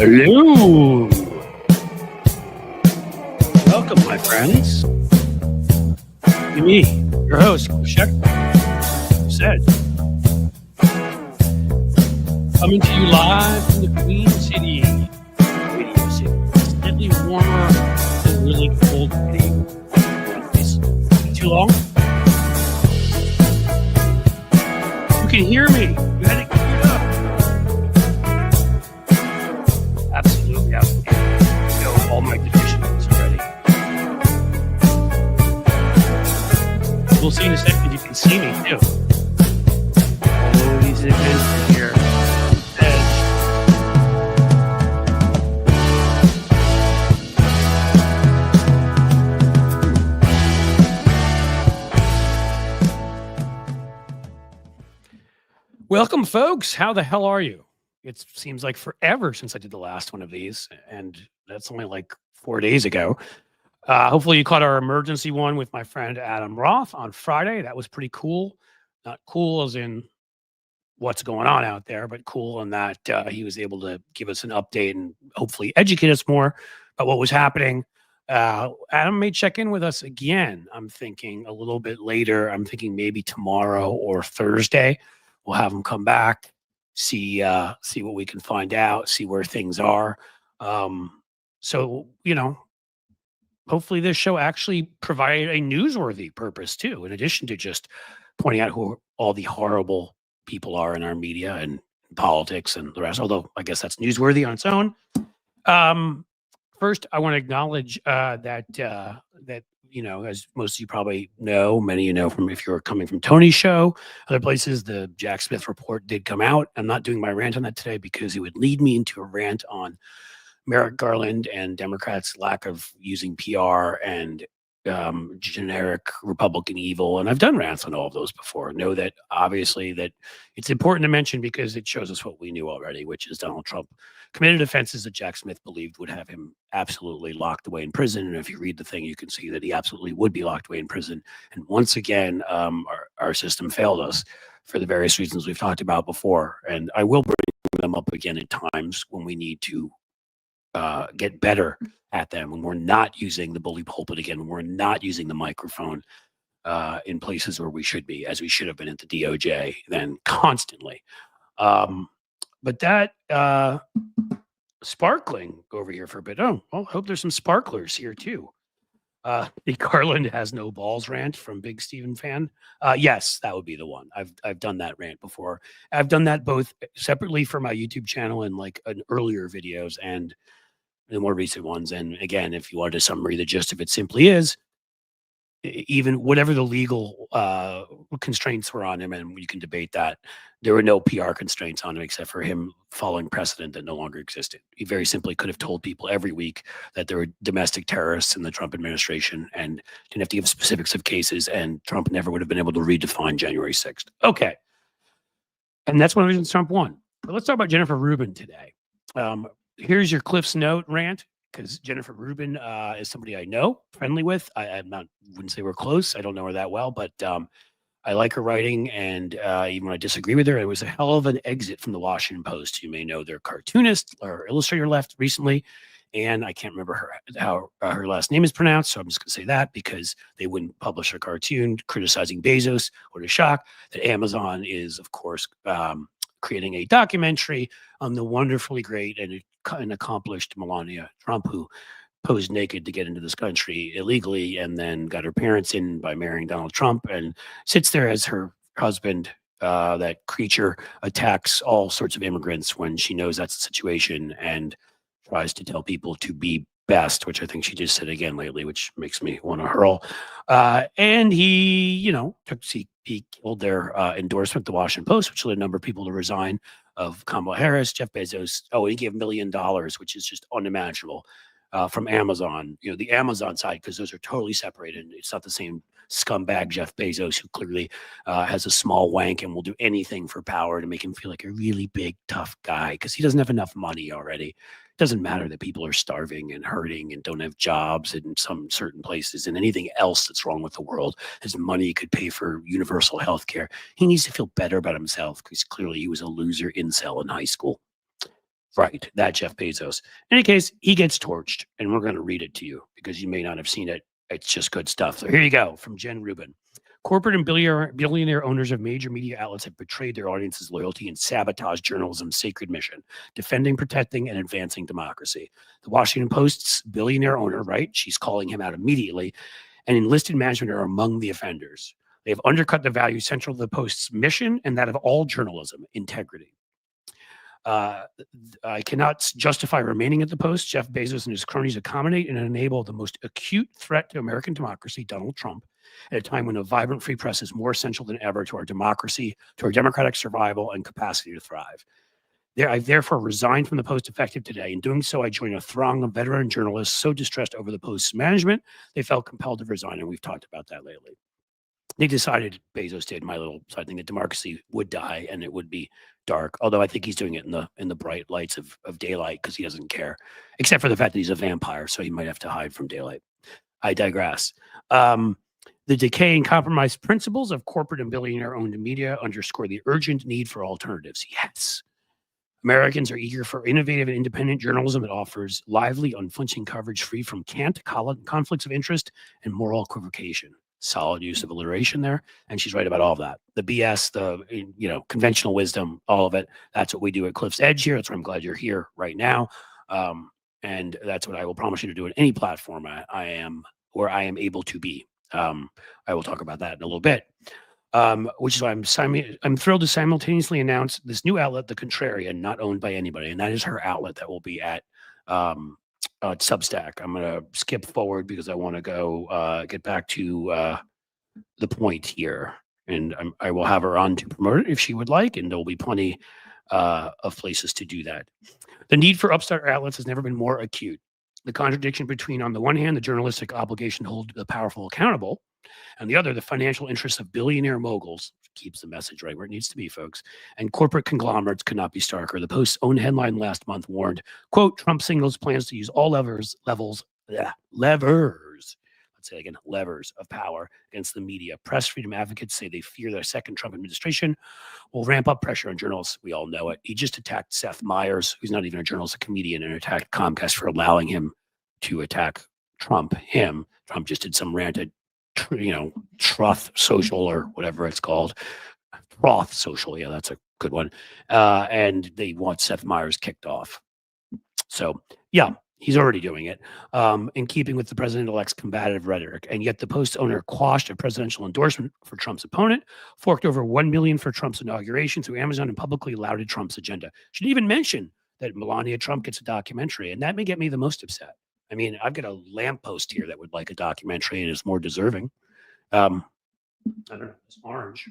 Hello. Welcome, my friends. Me, your host, Check said. Coming to you live from the Queen City, Radio City. It's slightly warmer and really cold today. Too long? You can hear me. You had it queued up. Absolutely. Go all my conditions ready. We'll see in a second. You can see me too. All these events here. Welcome, folks. How the hell are you? It seems like forever since I did the last one of these, and that's only like 4 days ago. Hopefully you caught our emergency one with my friend Adam Roth on Friday. That was pretty cool. Not cool as in what's going on out there, but cool in that he was able to give us an update and hopefully educate us more about what was happening. Adam may check in with us again. I'm thinking a little bit later. I'm thinking maybe tomorrow or Thursday. We'll have him come back, see what we can find out, see where things are. So, hopefully this show actually provided a newsworthy purpose too, in addition to just pointing out who all the horrible people are in our media and politics and the rest, although I guess that's newsworthy on its own. First, I want to acknowledge that as most of you probably know, many of you know from if you're coming from Tony's show, other places, the Jack Smith report did come out. I'm not doing my rant on that today because it would lead me into a rant on Merrick Garland and Democrats' lack of using PR and generic Republican evil. And I've done rants on all of those before. Know that obviously that it's important to mention because it shows us what we knew already, which is Donald Trump committed offenses that Jack Smith believed would have him absolutely locked away in prison. And if you read the thing, you can see that he absolutely would be locked away in prison. And once again, our system failed us for the various reasons we've talked about before. And I will bring them up again at times when we need to get better at them, when we're not using the bully pulpit again, when we're not using the microphone in places where we should be, as we should have been at the DOJ then constantly. But that sparkling over here for a bit. Oh, well, hope there's some sparklers here too. The Garland has no balls rant from Big Steven fan. Yes, that would be the one. I've done that rant before. I've done that both separately for my YouTube channel and like in earlier videos and the more recent ones. And again, if you wanted a summary, the gist of it simply is even whatever the legal constraints were on him, and you can debate that, there were no PR constraints on him except for him following precedent that no longer existed. He very simply could have told people every week that there were domestic terrorists in the Trump administration and didn't have to give specifics of cases, and Trump never would have been able to redefine January 6th. Okay. And that's one of the reasons Trump won. But let's talk about Jennifer Rubin today. Here's your Cliff's Note rant, because Jennifer Rubin is somebody I know, friendly with. Wouldn't say we're close. I don't know her that well, but I like her writing, and even when I disagree with her, it was a hell of an exit from the Washington Post. You may know their cartoonist or illustrator left recently, and I can't remember how her last name is pronounced, so I'm just going to say that because they wouldn't publish a cartoon criticizing Bezos. What a shock that Amazon is, of course, creating a documentary on the wonderfully great and accomplished Melania Trump, who posed naked to get into this country illegally and then got her parents in by marrying Donald Trump and sits there as her husband. That creature attacks all sorts of immigrants when she knows that's the situation and tries to tell people to be best, which I think she just said again lately, which makes me want to hurl. And he, he killed their endorsement, the Washington Post, which led a number of people to resign, of Kamala Harris, Jeff Bezos. Oh, he gave $1 million, which is just unimaginable, from Amazon, the Amazon side, because those are totally separated. It's not the same scumbag Jeff Bezos, who clearly has a small wank and will do anything for power to make him feel like a really big, tough guy, because he doesn't have enough money already. It doesn't matter that people are starving and hurting and don't have jobs in some certain places and anything else that's wrong with the world. His money could pay for universal health care. He needs to feel better about himself because clearly he was a loser incel in high school. Right, that Jeff Bezos. In any case, he gets torched, and we're going to read it to you because you may not have seen it. It's just good stuff. So here you go from Jen Rubin. Corporate and billionaire owners of major media outlets have betrayed their audience's loyalty and sabotaged journalism's sacred mission, defending, protecting, and advancing democracy. The Washington Post's billionaire owner, right? She's calling him out immediately, and enlisted management are among the offenders. They have undercut the values central to the Post's mission and that of all journalism, integrity. I cannot justify remaining at the Post. Jeff Bezos and his cronies accommodate and enable the most acute threat to American democracy, Donald Trump, at a time when a vibrant free press is more essential than ever to our democracy, to our democratic survival and capacity to thrive. I therefore resigned from the Post effective today. In doing so, I join a throng of veteran journalists so distressed over the Post's management, they felt compelled to resign, and we've talked about that lately. They decided, Bezos did, my little side thing, that democracy would die and it would be dark. Although I think he's doing it in the bright lights of daylight because he doesn't care, except for the fact that he's a vampire, so he might have to hide from daylight. I digress. The decay and compromised principles of corporate and billionaire-owned media underscore the urgent need for alternatives. Yes. Americans are eager for innovative and independent journalism that offers lively, unflinching coverage free from cant, conflicts of interest, and moral equivocation. Solid use of alliteration there, and she's right about all of that. The BS, the conventional wisdom, all of it. That's what we do at Cliff's Edge here. That's why I'm glad you're here right now, and that's what I will promise you to do at any platform I am able to be. I will talk about that in a little bit, which is why I'm thrilled to simultaneously announce this new outlet, The Contrarian, not owned by anybody, and that is her outlet that will be at Substack. I'm going to skip forward because I want to go get back to the point here, and I will have her on to promote it if she would like, and there will be plenty of places to do that. The need for upstart outlets has never been more acute. The contradiction between, on the one hand, the journalistic obligation to hold the powerful accountable, and the other, the financial interests of billionaire moguls, keeps the message right where it needs to be, folks, and corporate conglomerates could not be starker. The Post's own headline last month warned, quote, Trump signals plans to use all levers of power against the media. Press freedom advocates say they fear that a second Trump administration will ramp up pressure on journalists. We all know it. He just attacked Seth Meyers, who's not even a journalist, a comedian, and attacked Comcast for allowing him to attack Trump. Trump just did some rant at, Truth Social or whatever it's called. Truth Social. Yeah, that's a good one. And they want Seth Meyers kicked off. So, yeah. He's already doing it in keeping with the president-elect's combative rhetoric. And yet the Post owner quashed a presidential endorsement for Trump's opponent, forked over $1 million for Trump's inauguration through Amazon, and publicly lauded Trump's agenda. She didn't even mention that Melania Trump gets a documentary, and that may get me the most upset. I mean, I've got a lamppost here that would like a documentary and is more deserving. I don't know. It's orange.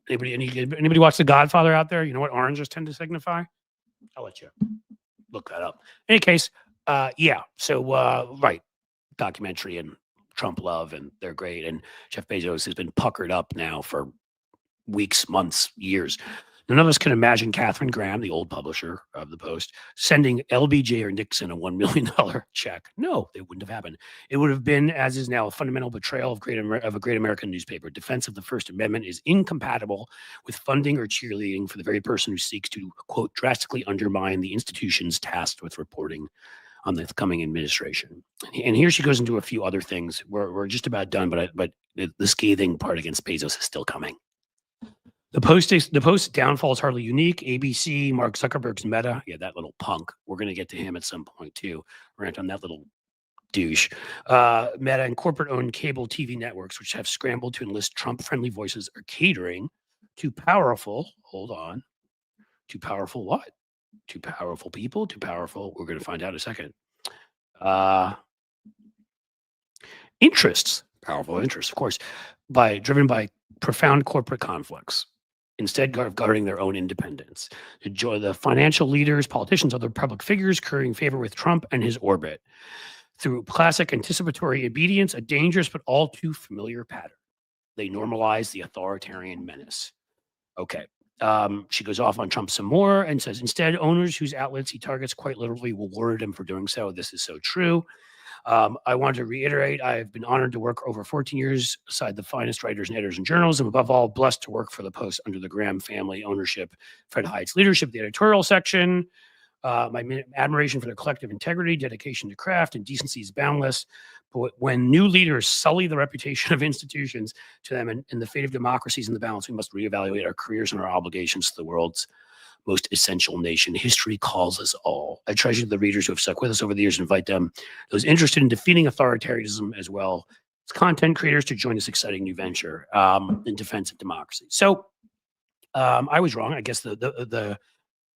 Anybody watch The Godfather out there? You know what oranges tend to signify? I'll let you look that up. In any case, right. Documentary and Trump love, and they're great. And Jeff Bezos has been puckered up now for weeks, months, years. None of us can imagine Katharine Graham, the old publisher of the Post, sending LBJ or Nixon a $1 million check. No, it wouldn't have happened. It would have been, as is now, a fundamental betrayal of a great American newspaper. Defense of the First Amendment is incompatible with funding or cheerleading for the very person who seeks to, quote, drastically undermine the institutions tasked with reporting on the coming administration. And here she goes into a few other things. We're just about done, but the scathing part against Bezos is still coming. The Post's downfall is hardly unique. ABC, Mark Zuckerberg's Meta, that little punk. We're going to get to him at some point too. Rant on that little douche. Meta and corporate-owned cable TV networks, which have scrambled to enlist Trump-friendly voices, are catering to powerful. Hold on. Too powerful what? Too powerful people? Too powerful? We're going to find out in a second. Interests, powerful interests, of course, driven by profound corporate conflicts, instead of guarding their own independence. The financial leaders, politicians, other public figures currying favor with Trump and his orbit through classic anticipatory obedience, a dangerous but all too familiar pattern. They normalize the authoritarian menace. Okay. She goes off on Trump some more and says, instead, owners whose outlets he targets quite literally will reward him for doing so. This is so true. I want to reiterate, I've been honored to work over 14 years beside the finest writers and editors in journalism. Above all, blessed to work for the Post under the Graham family ownership, Fred Hyde's leadership, the editorial section. My admiration for their collective integrity, dedication to craft, and decency is boundless. But when new leaders sully the reputation of institutions to them and the fate of democracies in the balance, we must reevaluate our careers and our obligations to the world's most essential nation. History calls us all. I treasure the readers who have stuck with us over the years and invite them, those interested in defeating authoritarianism as well as content creators, to join this exciting new venture in defense of democracy. So I was wrong. I guess the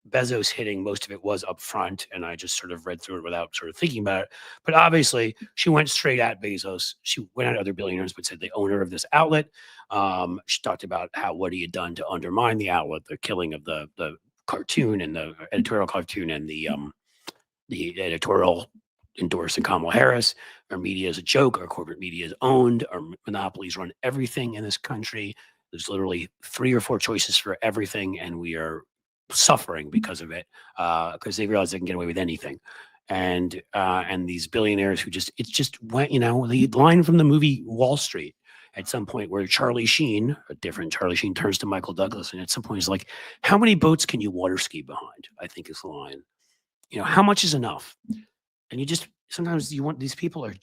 Bezos hitting, most of it was up front, and I just sort of read through it without sort of thinking about it. But obviously, she went straight at Bezos. She went at other billionaires, but said the owner of this outlet. She talked about what he had done to undermine the outlet, the killing of the cartoon and the editorial cartoon and the editorial endorsing Kamala Harris. Our media is a joke. Our corporate media is owned. Our monopolies run everything in this country. There's literally 3 or 4 choices for everything, and we are suffering because of it, because they realize they can get away with anything. And these billionaires who it just went, the line from the movie Wall Street at some point where Charlie Sheen, a different Charlie Sheen, turns to Michael Douglas, and at some point he's like, how many boats can you water ski behind? I think is the line. How much is enough? And sometimes these people are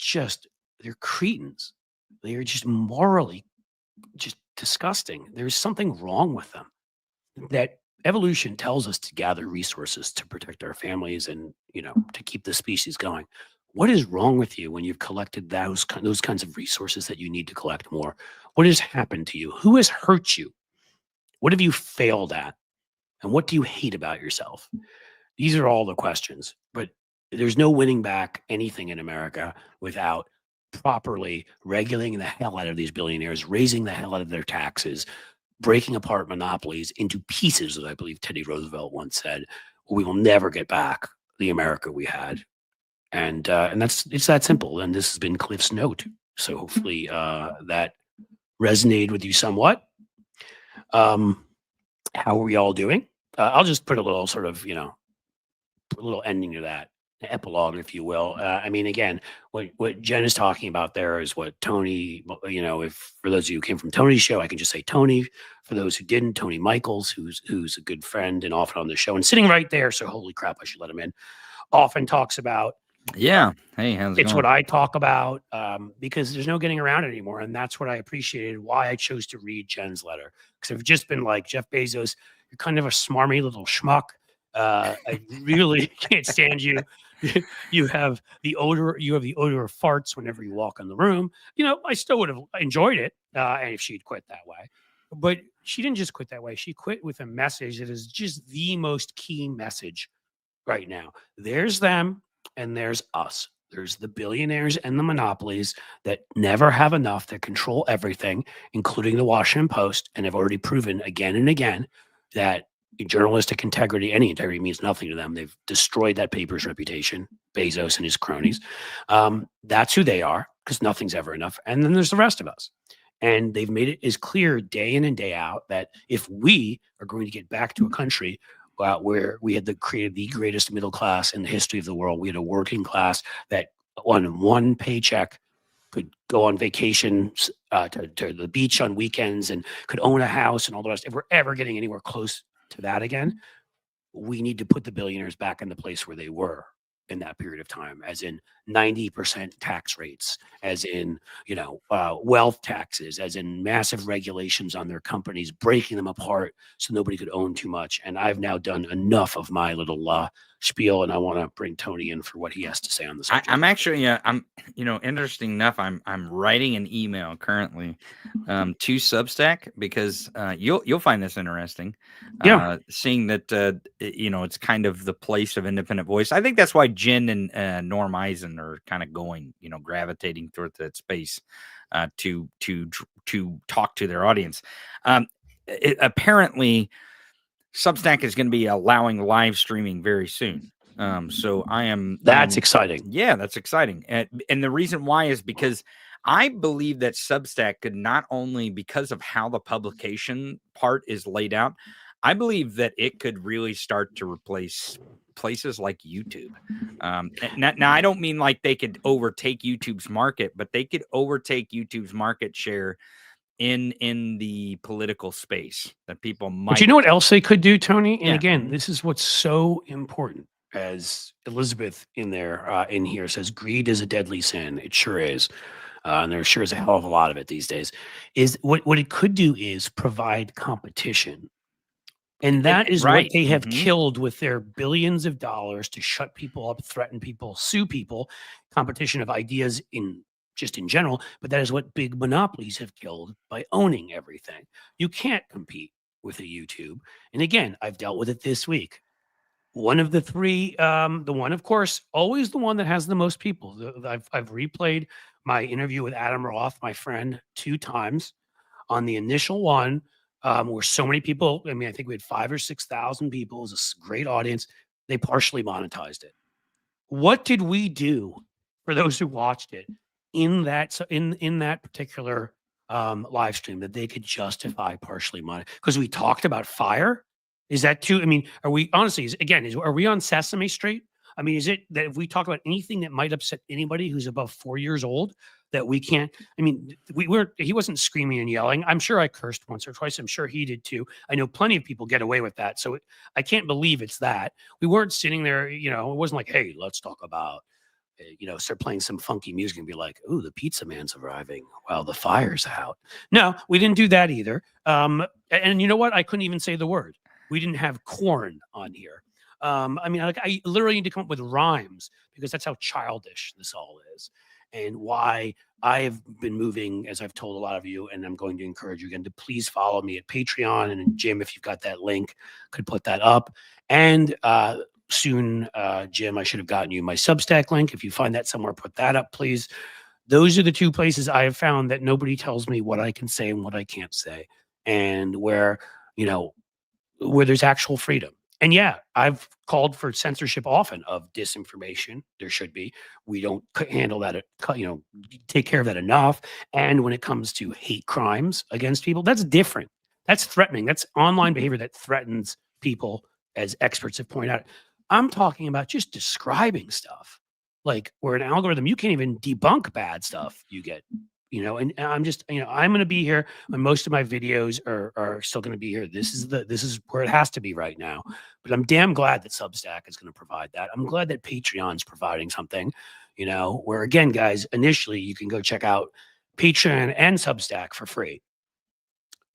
they're cretins. They are just morally just disgusting. There's something wrong with them. That evolution tells us to gather resources to protect our families and, to keep the species going. What is wrong with you when you've collected those kinds of resources that you need to collect more? What has happened to you? Who has hurt you? What have you failed at? And what do you hate about yourself? These are all the questions, but there's no winning back anything in America without properly regulating the hell out of these billionaires, raising the hell out of their taxes, breaking apart monopolies into pieces, as I believe Teddy Roosevelt once said. We will never get back the America we had. And it's that simple. And this has been Cliff's note. So hopefully that resonated with you somewhat. How are we all doing? I'll just put a little sort of, a little ending to that, epilogue, if you will. Again, what Jen is talking about there is what Tony, if for those of you who came from Tony's show, I can just say Tony. For those who didn't, Tony Michaels, who's a good friend and often on the show and sitting right there. So holy crap, I should let him in. Often talks about. Yeah. Hey, how's it It's going? what I talk about because there's no getting around it anymore. And that's what I appreciated, why I chose to read Jen's letter. Because I've just been like, Jeff Bezos, you're kind of a smarmy little schmuck. I really can't stand you. You have the odor of farts whenever you walk in the room. I still would have enjoyed it if she'd quit that way. But she didn't just quit that way. She quit with a message that is just the most key message right now. There's them and there's us. There's the billionaires and the monopolies that never have enough, that control everything, including the Washington Post, and have already proven again and again that journalistic integrity, any integrity, means nothing to them. They've destroyed that paper's reputation, Bezos and his cronies. That's who they are, because nothing's ever enough. And then there's the rest of us. And they've made it as clear day in and day out that if we are going to get back to a country where we had created the greatest middle class in the history of the world, we had a working class that on one paycheck could go on vacations to the beach on weekends and could own a house and all the rest. If we're ever getting anywhere close to that again, we need to put the billionaires back in the place where they were in that period of time, as in 90% tax rates, as in, wealth taxes, as in massive regulations on their companies, breaking them apart so nobody could own too much. And I've now done enough of my little spiel, and I want to bring Tony in for what he has to say on the subject. I'm actually, interesting enough, I'm writing an email currently to Substack because you'll find this interesting. Seeing that it's kind of the place of independent voice. I think that's why Jen and Norm Eisen are kind of going, gravitating toward that space to talk to their audience. Apparently, Substack is going to be allowing live streaming very soon. So that's exciting. Yeah, that's exciting. And the reason why is because I believe that Substack could not only, because of how the publication part is laid out, I believe that it could really start to replace places like YouTube. Now, I don't mean like they could overtake YouTube's market, but they could overtake YouTube's market share in the political space that people might. But you know what else they could do, Tony? And again, this is what's so important. as Elizabeth in there in here says, greed is a deadly sin. It sure is. And there sure is a hell of a lot of it these days. Is what it could do is provide competition. And that is what Right. they have killed with their billions of dollars to shut people up, threaten people, sue people, competition of ideas in just in general. But that is what big monopolies have killed by owning everything. You can't compete with a YouTube. And again, I've dealt with it this week. One of the three, the one, of course, always the one that has the most people. I've replayed my interview with Adam Roth, my friend, 2 times. On the initial one, where so many people, I mean, I think we had 5 or 6,000 people. It was a great audience. They partially monetized it. What did we do for those who watched it in that particular live stream that they could justify partially monetized? Because we talked about fire. Is that too? I mean, are we honestly? Are we on Sesame Street? I mean, is it that if we talk about anything that might upset anybody who's above 4 years old, that we can't? I mean, he wasn't screaming and yelling. I'm sure I cursed once or twice. I'm sure he did too. I know plenty of people get away with that. So I can't believe it's that. We weren't sitting there, it wasn't like, hey, let's talk about, start playing some funky music and be like, ooh, the pizza man's arriving while the fire's out. No, we didn't do that either. And you know what? I couldn't even say the word. We didn't have corn on here. I mean, I literally need to come up with rhymes because that's how childish this all is, and why I have been moving, as I've told a lot of you, and I'm going to encourage you again to please follow me at Patreon. And Jim, if you've got that link, could put that up. And soon, Jim, I should have gotten you my Substack link. If you find that somewhere, put that up, please. Those are the 2 places I have found that nobody tells me what I can say and what I can't say, and where there's actual freedom. And yeah, I've called for censorship often of disinformation. There should be. We don't handle that, take care of that enough. And when it comes to hate crimes against people, that's different. That's threatening. That's online behavior that threatens people, as experts have pointed out. I'm talking about just describing stuff, like where an algorithm, you can't even debunk bad stuff you get. And I'm just, I'm going to be here, and most of my videos are still going to be here. This is where it has to be right now. But I'm damn glad that Substack is going to provide that. I'm glad that Patreon's providing something, where again, guys, initially you can go check out Patreon and Substack for free.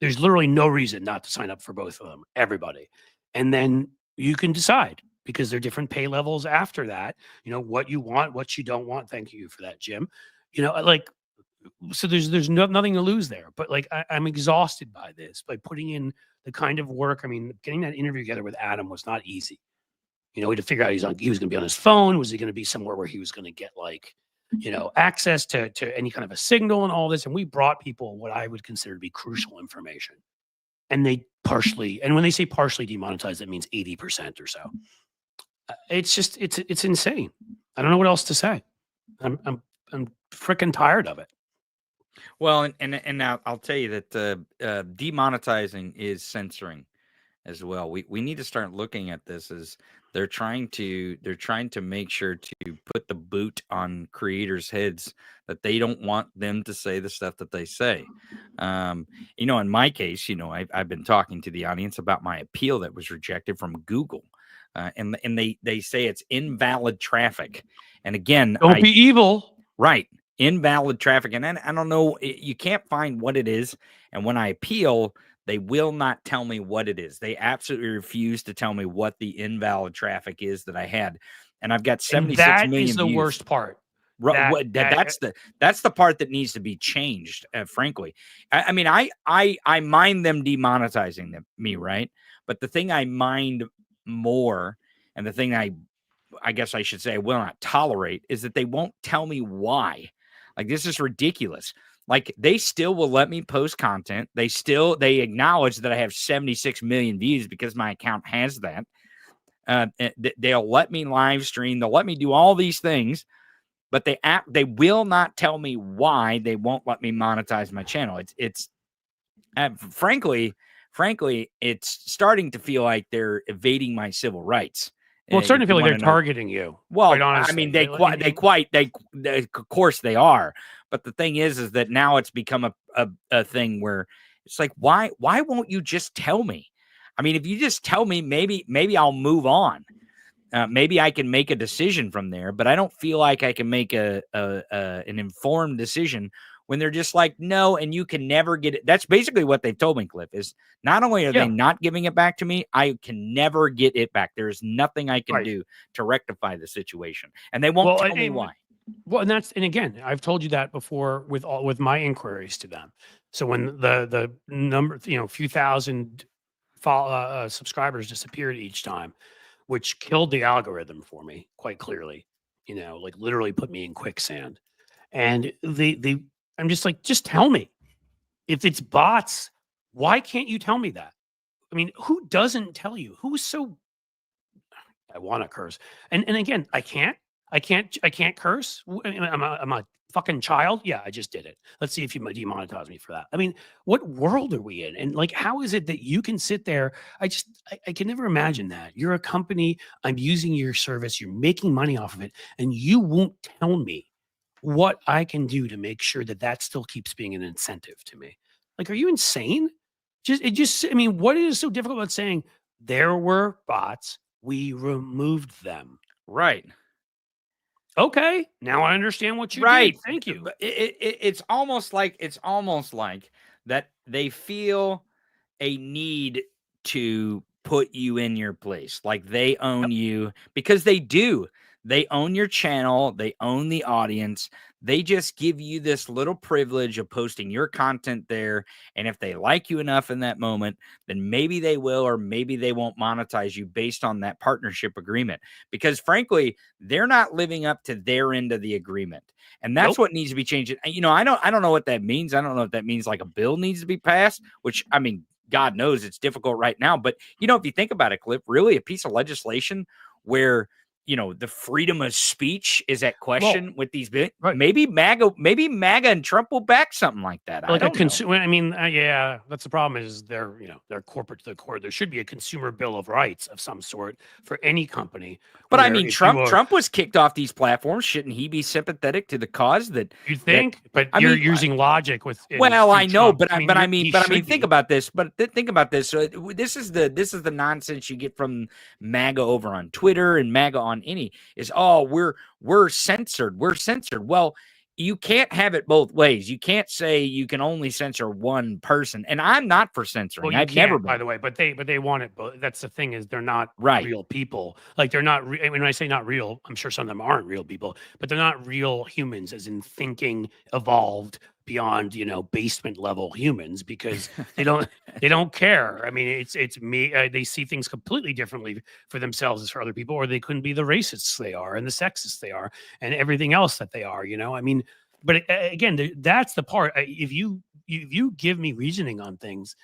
There's literally no reason not to sign up for both of them, everybody. And then you can decide, because there are different pay levels after that, what you want, what you don't want. Thank you for that, Jim. So there's nothing to lose there. But I'm exhausted by this, by putting in the kind of work. I mean, getting that interview together with Adam was not easy. We had to figure out he was going to be on his phone. Was he going to be somewhere where he was going to get access to any kind of a signal and all this? And we brought people what I would consider to be crucial information. And they and when they say partially demonetized, that means 80% or so. It's just, it's insane. I don't know what else to say. I'm freaking tired of it. Well, and now I'll tell you that demonetizing is censoring as well. We need to start looking at this as they're trying to make sure to put the boot on creators' heads that they don't want them to say the stuff that they say. In my case, I've been talking to the audience about my appeal that was rejected from Google, and they say it's invalid traffic. And again, don't be evil, right? Invalid traffic. And then I don't know, you can't find what it is. And when I appeal, they will not tell me what it is. They absolutely refuse to tell me what the invalid traffic is that I had. And I've got 76 million views. That is the worst part. That's the part that needs to be changed, frankly. I mean, I mind them demonetizing me, right? But the thing I mind more, and the thing I guess I should say I will not tolerate, is that they won't tell me why. This is ridiculous. They still will let me post content. They acknowledge that I have 76 million views because my account has that. They'll let me live stream. They'll let me do all these things, but they will not tell me why they won't let me monetize my channel. It's frankly, it's starting to feel like they're evading my civil rights. Well, it's starting to feel like they're targeting you. Well, I mean, of course they are. But the thing is that now it's become a thing where it's like, why won't you just tell me? I mean, if you just tell me, maybe I'll move on. maybe I can make a decision from there, but I don't feel like I can make an informed decision when they're just like, no, and you can never get it. That's basically what they've told me, Cliff, is not only are they not giving it back to me, I can never get it back. There's nothing I can do to rectify the situation. And they won't tell me why. Well, and again, I've told you that before with my inquiries to them. So when the number, few thousand subscribers disappeared each time, which killed the algorithm for me quite clearly, like literally put me in quicksand. And I'm just like, just tell me if it's bots. Why can't you tell me that? I mean, who doesn't tell you? Who's so? I want to curse, and again, I can't curse. I'm a fucking child. Yeah, I just did it. Let's see if you demonetize me for that. I mean, what world are we in? And like, how is it that you can sit there? I can never imagine that. You're a company. I'm using your service. You're making money off of it, and you won't tell me what I can do to make sure that still keeps being an incentive to me. Like, are you insane? I mean, what is so difficult about saying there were bots, we removed them? Right. Okay, now I understand what you did. Thank you. It's almost like that they feel a need to put you in your place, like they own you, because they do. They own your channel. They own the audience. They just give you this little privilege of posting your content there. And if they like you enough in that moment, then maybe they will, or maybe they won't monetize you based on that partnership agreement. Because frankly, they're not living up to their end of the agreement. And that's what needs to be changed. I don't know what that means. I don't know if that means like a bill needs to be passed, which, I mean, God knows it's difficult right now. But, if you think about it, Cliff, really a piece of legislation where the freedom of speech is at question with these big, maybe MAGA and Trump will back something like that. Like I mean, yeah, that's the problem is they're corporate to the core. There should be a consumer bill of rights of some sort for any company. But I mean, Trump was kicked off these platforms. Shouldn't he be sympathetic to the cause that you think? But you're using logic with. Well, I know, but I mean, think about this. But think about this. So this is the nonsense you get from MAGA over on Twitter and MAGA on any is, we're censored. Well, you can't have it both ways. You can't say you can only censor one person. And I'm not for censoring. Well, I've never been, by the way, but they want it. But that's the thing is they're not real people. Like they're not. When I say not real, I'm sure some of them aren't real people, but they're not real humans, as in thinking, evolved beyond basement level humans, because they don't care. I mean, it's me. They see things completely differently for themselves as for other people, or they couldn't be the racists they are and the sexists they are and everything else that they are. I mean, but again, that's the part. If you give me reasoning on things,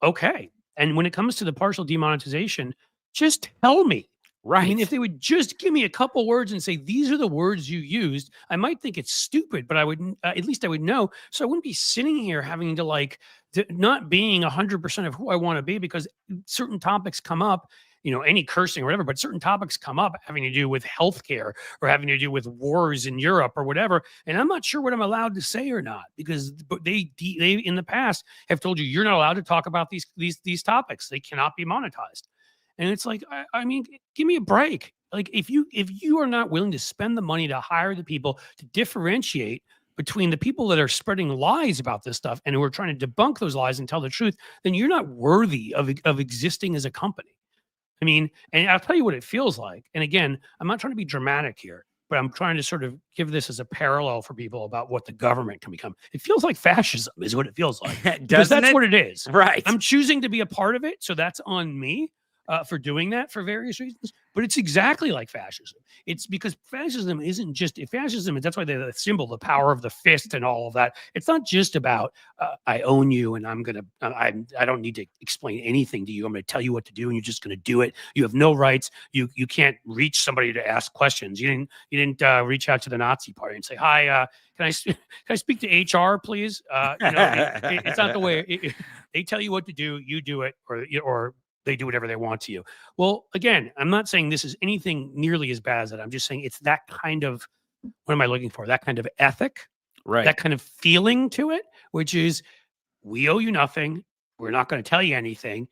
okay. And when it comes to the partial demonetization, just tell me. Right. I mean, if they would just give me a couple words and say, these are the words you used, I might think it's stupid, but I would, at least I would know. So I wouldn't be sitting here having to not being 100% of who I want to be, because certain topics come up, any cursing or whatever, but certain topics come up having to do with healthcare or having to do with wars in Europe or whatever. And I'm not sure what I'm allowed to say or not, because they in the past have told you're not allowed to talk about these topics. They cannot be monetized. And it's like, I mean, give me a break. Like if you are not willing to spend the money to hire the people to differentiate between the people that are spreading lies about this stuff and who are trying to debunk those lies and tell the truth, then you're not worthy of existing as a company. I mean, and I'll tell you what it feels like. And again, I'm not trying to be dramatic here, but I'm trying to sort of give this as a parallel for people about what the government can become. It feels like fascism is what it feels like. Because that's what it is. Right. I'm choosing to be a part of it. So that's on me. For doing that for various reasons, but it's exactly like fascism. It's because fascism isn't just fascism. That's why the symbol, the power of the fist and all of that. It's not just about I own you and I don't need to explain anything to you. I'm going to tell you what to do and you're just going to do it. You have no rights. You can't reach somebody to ask questions. You didn't reach out to the Nazi party and say, hi, can I speak to HR, please? It's not the way they tell you what to do. You do it, or they do whatever they want to you. Well, again, I'm not saying this is anything nearly as bad as that. I'm just saying it's that kind of, what am I looking for? That kind of ethic, right? That kind of feeling to it, which is, we owe you nothing. We're not going to tell you anything.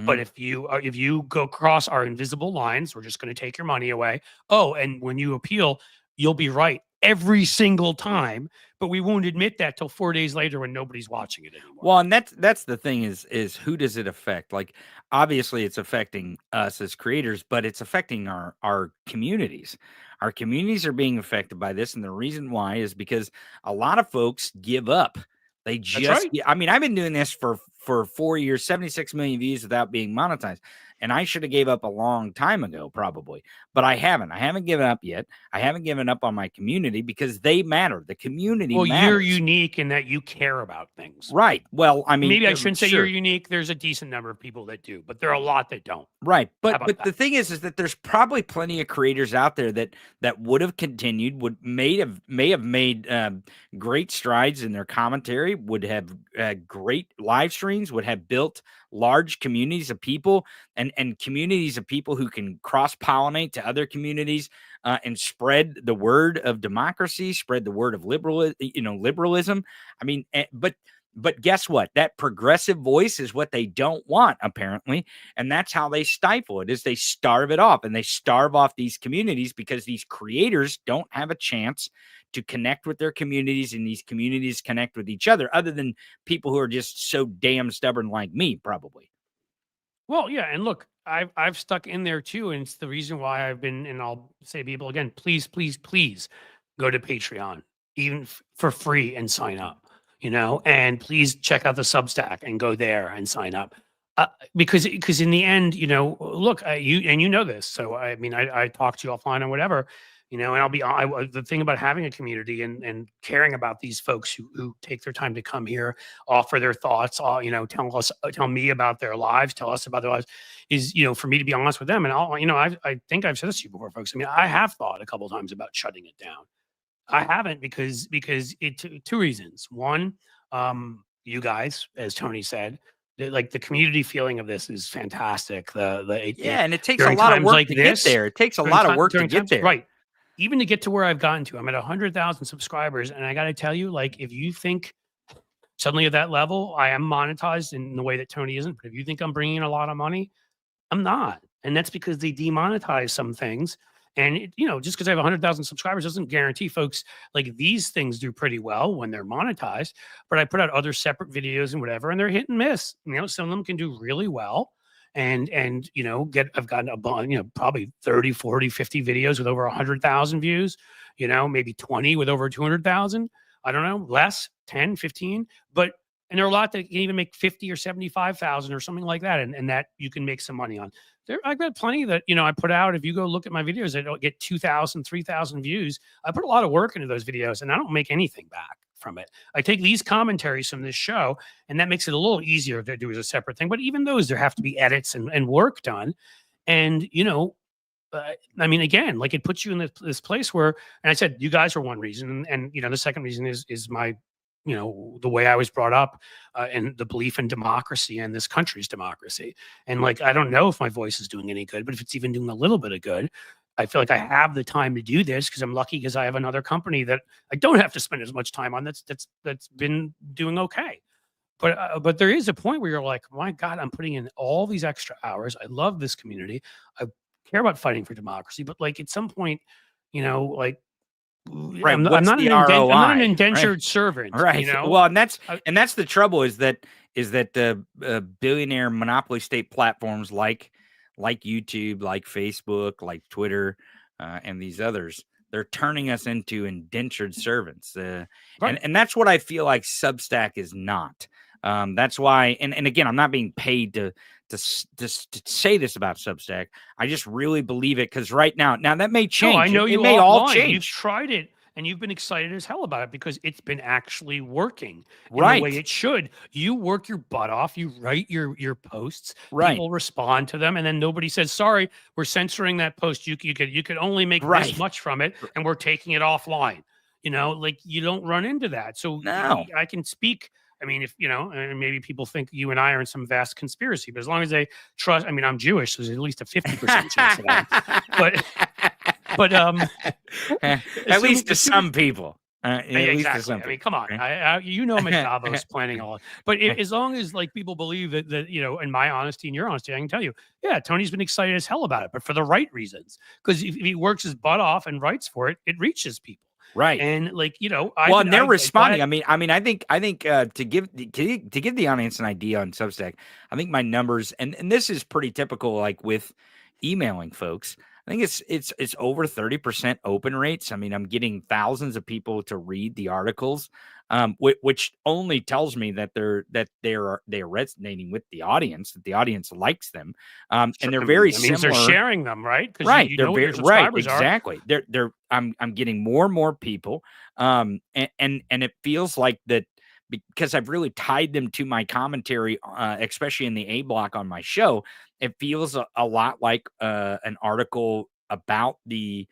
But if you go cross our invisible lines, we're just going to take your money away. Oh, and when you appeal, you'll be right every single time, but we won't admit that till 4 days later when nobody's watching it anymore. Well, and that's the thing is who does it affect? Like, obviously it's affecting us as creators, but it's affecting our communities. Our communities are being affected by this, and the reason why is because a lot of folks give up. They just, right. I mean, I've been doing this for 4 years, 76 million views without being monetized. And I should have gave up a long time ago, probably, but I haven't. I haven't given up yet. I haven't given up on my community because they matter. The community Well, matters. you're unique in that you care about things. Right. Well, I mean, maybe I shouldn't say sure. you're unique. There's a decent number of people that do, but there are a lot that don't. Right. But that? the thing is that there's probably plenty of creators out there that would have continued, may have made great strides in their commentary, would have great live streams, would have built large communities of people and communities of people who can cross-pollinate to other communities and spread the word of democracy, spread the word of liberalism. I mean, but guess what? That progressive voice is what they don't want, apparently. And that's how they stifle it, is they starve it off, and they starve off these communities because these creators don't have a chance to connect with their communities, and these communities connect with each other than people who are just so damn stubborn like me, probably. Well, yeah. And look, I've stuck in there too. And it's the reason why I've been, and I'll say people again, please, please, please go to Patreon, even for free, and sign up. And please check out the Substack and go there and sign up. Because in the end, look, you know this. So, I mean, I talk to you offline or whatever, and the thing about having a community and caring about these folks who take their time to come here, offer their thoughts, tell me about their lives, tell us about their lives, is, for me to be honest with them. And I think I've said this to you before, folks. I mean, I have thought a couple of times about shutting it down. I haven't because two reasons. One, you guys, as Tony said, the community feeling of this is fantastic. And it takes a lot of work to get there. It takes a lot of work to get there. Right. Even to get to where I've gotten to, I'm at 100,000 subscribers, and I got to tell you, like, if you think suddenly at that level I am monetized in the way that Tony isn't, but if you think I'm bringing in a lot of money, I'm not, and that's because they demonetize some things. And just because I have 100,000 subscribers doesn't guarantee, folks, like, these things do pretty well when they're monetized. But I put out other separate videos and whatever, and they're hit and miss. Some of them can do really well, and I've gotten a bunch, probably 30, 40, 50 videos with over 100,000 views. Maybe 20 with over 200,000. I don't know, less, 10, 15, and there are a lot that can even make 50 or 75,000 or something like that, and that you can make some money on. I've got plenty that I put out. If you go look at my videos, I don't get 2,000, 3,000 views. I put a lot of work into those videos, and I don't make anything back from it. I take these commentaries from this show, and that makes it a little easier to do as a separate thing. But even those, there have to be edits and work done. And I mean, again, like, it puts you in this place where, and I said, you guys are one reason, and the second reason is my the way I was brought up, and the belief in democracy and this country's democracy. And, like, I don't know if my voice is doing any good, but if it's even doing a little bit of good, I feel like I have the time to do this because I'm lucky because I have another company that I don't have to spend as much time on that's been doing okay. But there is a point where you're like, my God, I'm putting in all these extra hours. I love this community. I care about fighting for democracy, but, like, at some point, like, right, I'm not an indentured servant, right? Well, and that's the trouble is that the billionaire monopoly state platforms like YouTube, like Facebook, like Twitter, and these others, they're turning us into indentured servants, right. and that's what I feel like Substack is not. That's why, and again, I'm not being paid to say this about Substack. I just really believe it because right now that may change. No, I know it may all change. You've tried it and you've been excited as hell about it because it's been actually working in right the way it should. You work your butt off. You write your posts. Right. People respond to them, and then nobody says, "Sorry, we're censoring that post. You could only make this much from it, and we're taking it offline." Like, you don't run into that. So no. I can speak. I mean, if and maybe people think you and I are in some vast conspiracy, but as long as they trust, I mean, I'm Jewish, so there's at least a 50% chance of that. But at least to some people. At Yeah, least it's exactly. I something. mean, come on. Right? You know, I'm at Davos planning all. But as long as like people believe that in my honesty and your honesty, I can tell you, yeah, Tony's been excited as hell about it, but for the right reasons. Because if he works his butt off and writes for it, it reaches people. Right. And like Well, and they're responding. I mean, I think to give the audience an idea on Substack, I think my numbers, and this is pretty typical, like with emailing folks. I think it's over 30% open rates. I mean, I'm getting thousands of people to read the articles, which only tells me that they're resonating with the audience, that the audience likes them, and they're very that means similar. they're sharing them, right? Because Right, you they're know what very your subscribers are. exactly. I'm getting more and more people, and it feels like that because I've really tied them to my commentary, especially in the A block on my show. It feels a lot like an article about the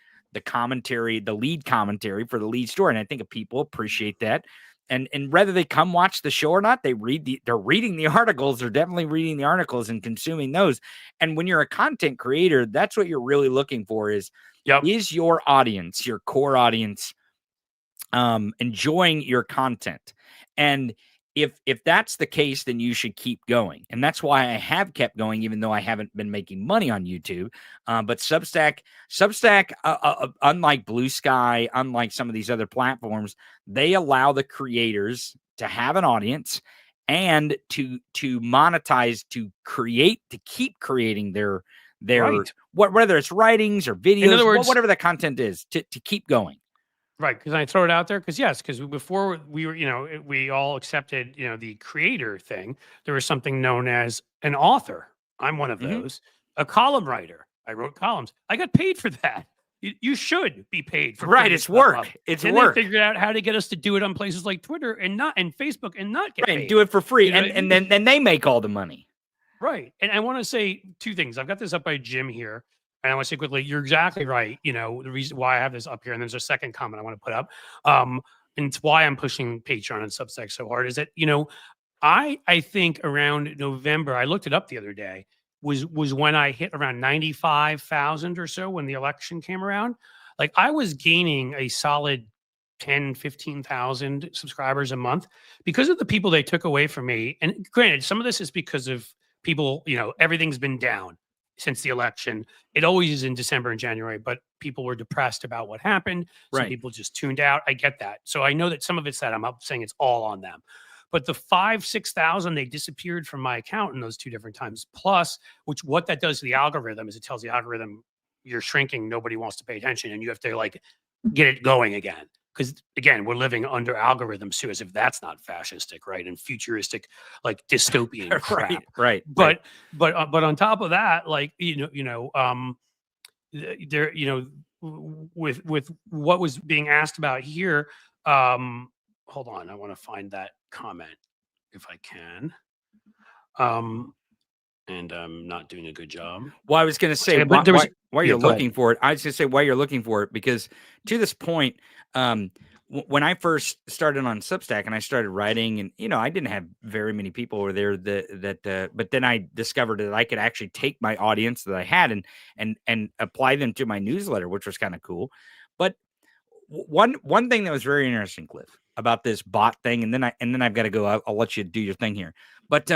commentary, the lead commentary for the lead story, and I think people appreciate that. And whether they come watch the show or not, they're reading the articles. They're definitely reading the articles and consuming those. And when you're a content creator, that's what you're really looking for is your audience, your core audience, enjoying your content. And if that's the case, then you should keep going. And that's why I have kept going, even though I haven't been making money on YouTube. But Substack, unlike Blue Sky, unlike some of these other platforms, they allow the creators to have an audience and to monetize, to keep creating their Right. whether it's writings or videos, in other words, whatever the content is, to keep going. Right, because I throw it out there because before we were, we all accepted, the creator thing. There was something known as an author. I'm one of those. A column writer. I wrote columns. I got paid for that. You should be paid for right. It's work. Up. It's and work. They figured out how to get us to do it on places like Twitter and Facebook and not get paid. And do it for free, and then they make all the money. Right, and I want to say two things. I've got this up by Jim here. And I want to say quickly, you're exactly right. The reason why I have this up here, and there's a second comment I want to put up, and it's why I'm pushing Patreon and Substack so hard, is that, I think around November, I looked it up the other day, was when I hit around 95,000 or so when the election came around. Like I was gaining a solid 10, 15,000 subscribers a month because of the people they took away from me. And granted, some of this is because of people, everything's been down since the election. It always is in December and January, but people were depressed about what happened. Some people just tuned out. I get that. So I know that some of it's that. I'm not saying it's all on them. But the 6,000, they disappeared from my account in those two different times. Plus, what that does to the algorithm is it tells the algorithm you're shrinking, nobody wants to pay attention, and you have to like get it going again. Because again, we're living under algorithms too, as if that's not fascistic, right? And futuristic, like dystopian crap, right? But on top of that, like there, with what was being asked about here, hold on, I want to find that comment if I can. And I'm not doing a good job. Well, I was going to say, why you're looking for it. I was going to say why you're looking for it, because to this point, when I first started on Substack and I started writing, and I didn't have very many people over there but then I discovered that I could actually take my audience that I had and apply them to my newsletter, which was kind of cool. But one thing that was very interesting, Cliff, about this bot thing, and then I've got to go. I'll let you do your thing here. But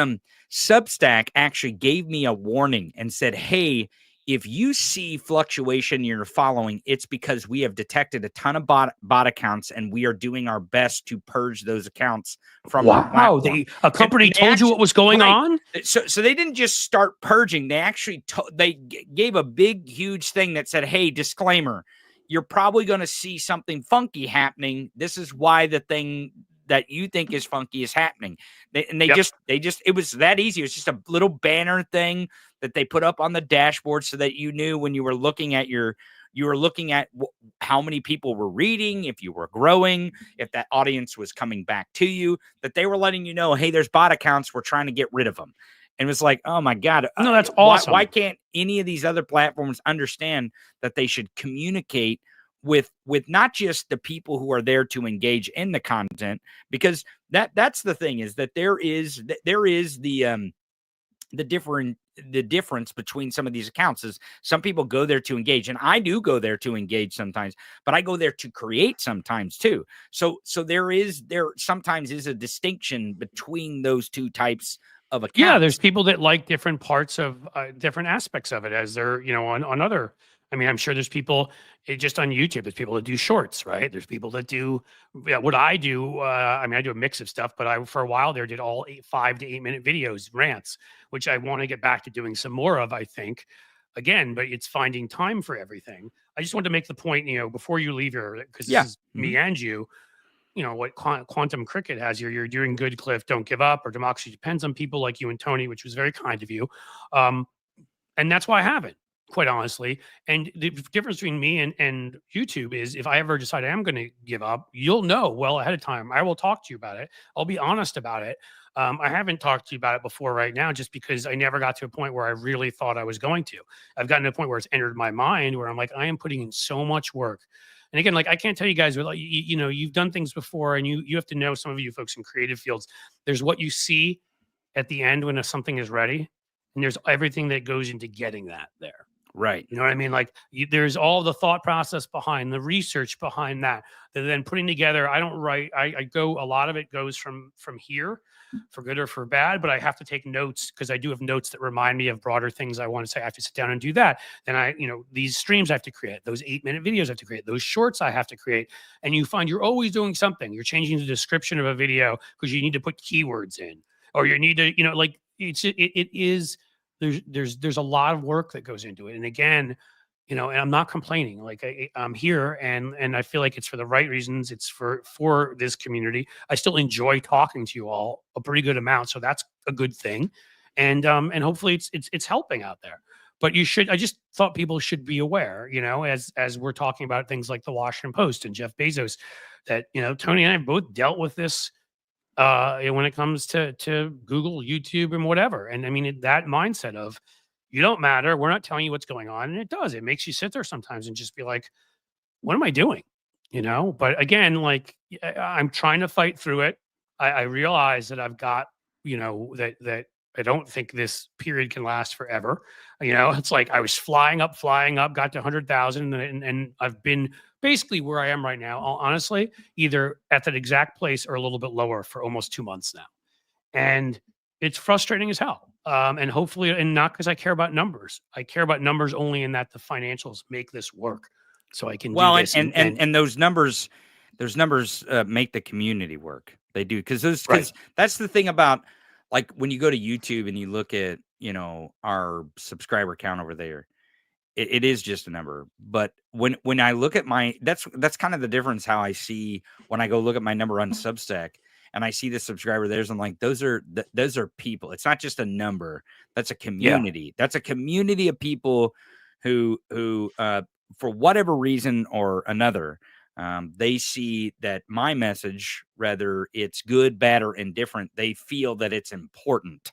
Substack actually gave me a warning and said, "Hey, if you see fluctuation in your following, it's because we have detected a ton of bot accounts, and we are doing our best to purge those accounts from." Wow, a company told you what was going on. So they didn't just start purging; they actually they gave a big, huge thing that said, "Hey, disclaimer. You're probably going to see something funky happening. This is why the thing that you think is funky is happening." They just, it was that easy. It was just a little banner thing that they put up on the dashboard so that you knew when you were looking at how many people were reading, if you were growing, if that audience was coming back to you, that they were letting you know, hey, there's bot accounts. We're trying to get rid of them. And it was like, oh my God. No, that's awesome. Why can't any of these other platforms understand that they should communicate with not just the people who are there to engage in the content? Because that's the thing, is that there is the the difference between some of these accounts is some people go there to engage, and I do go there to engage sometimes, but I go there to create sometimes too. So there sometimes is a distinction between those two types of accounts. Yeah, there's people that like different parts of different aspects of it as they're, on other. I mean, I'm sure there's people just on YouTube. There's people that do shorts, right? There's people that do what I do. I mean, I do a mix of stuff, but I, for a while there, did all 5 to 8 minute videos, rants, which I want to get back to doing some more of, I think. Again, but it's finding time for everything. I just wanted to make the point, before you leave here, because this is me and you, what quantum cricket has here. You're doing good, Cliff. Don't give up. Or democracy depends on people like you and Tony, which was very kind of you. And that's why I have it, quite honestly. And the difference between me and YouTube is if I ever decide I am going to give up, you'll know well ahead of time. I will talk to you about it. I'll be honest about it. I haven't talked to you about it before right now, just because I never got to a point where I really thought I was going to. I've gotten to a point where it's entered my mind where I'm like, I am putting in so much work. And again, like, I can't tell you guys, but like, you've done things before, and you have to know, some of you folks in creative fields, there's what you see at the end when something is ready, and there's everything that goes into getting that there. Right. You know what I mean? Like, there's all the thought process behind the research behind that then putting together. I don't write. I go, a lot of it goes from here, for good or for bad, but I have to take notes, because I do have notes that remind me of broader things I want to say. I have to sit down and do that. Then these streams I have to create, those 8 minute videos I have to create, those shorts I have to create. And you find you're always doing something. You're changing the description of a video because you need to put keywords in, or you need to, like, it is, there's a lot of work that goes into it. And again, and I'm not complaining. Like, I'm here, and I feel like it's for the right reasons. It's for this community. I still enjoy talking to you all a pretty good amount, so that's a good thing. And hopefully it's helping out there. But I just thought people should be aware, as we're talking about things like the Washington Post and Jeff Bezos, that Tony and I have both dealt with this when it comes to Google, YouTube, and whatever. And I mean, that mindset of, you don't matter, we're not telling you what's going on. And it makes you sit there sometimes and just be like, what am I doing? But again, like, I'm trying to fight through it. I realize that I've got, that I don't think this period can last forever. It's like I was flying up, got to 100,000, and I've been basically where I am right now, honestly, either at that exact place or a little bit lower for almost 2 months now. And it's frustrating as hell. And hopefully, and not because I care about numbers. I care about numbers only in that the financials make this work, so I can do this. And those numbers make the community work. They do, because that's the thing about, like, when you go to YouTube and you look at our subscriber count over there, it is just a number. But when I look at that's kind of the difference how I see when I go look at my number on Substack. And I see the subscriber there's, I'm like, those are people. It's not just a number. That's a community. Yeah. That's a community of people who for whatever reason or another, they see that my message, whether it's good, bad, or indifferent, they feel that it's important,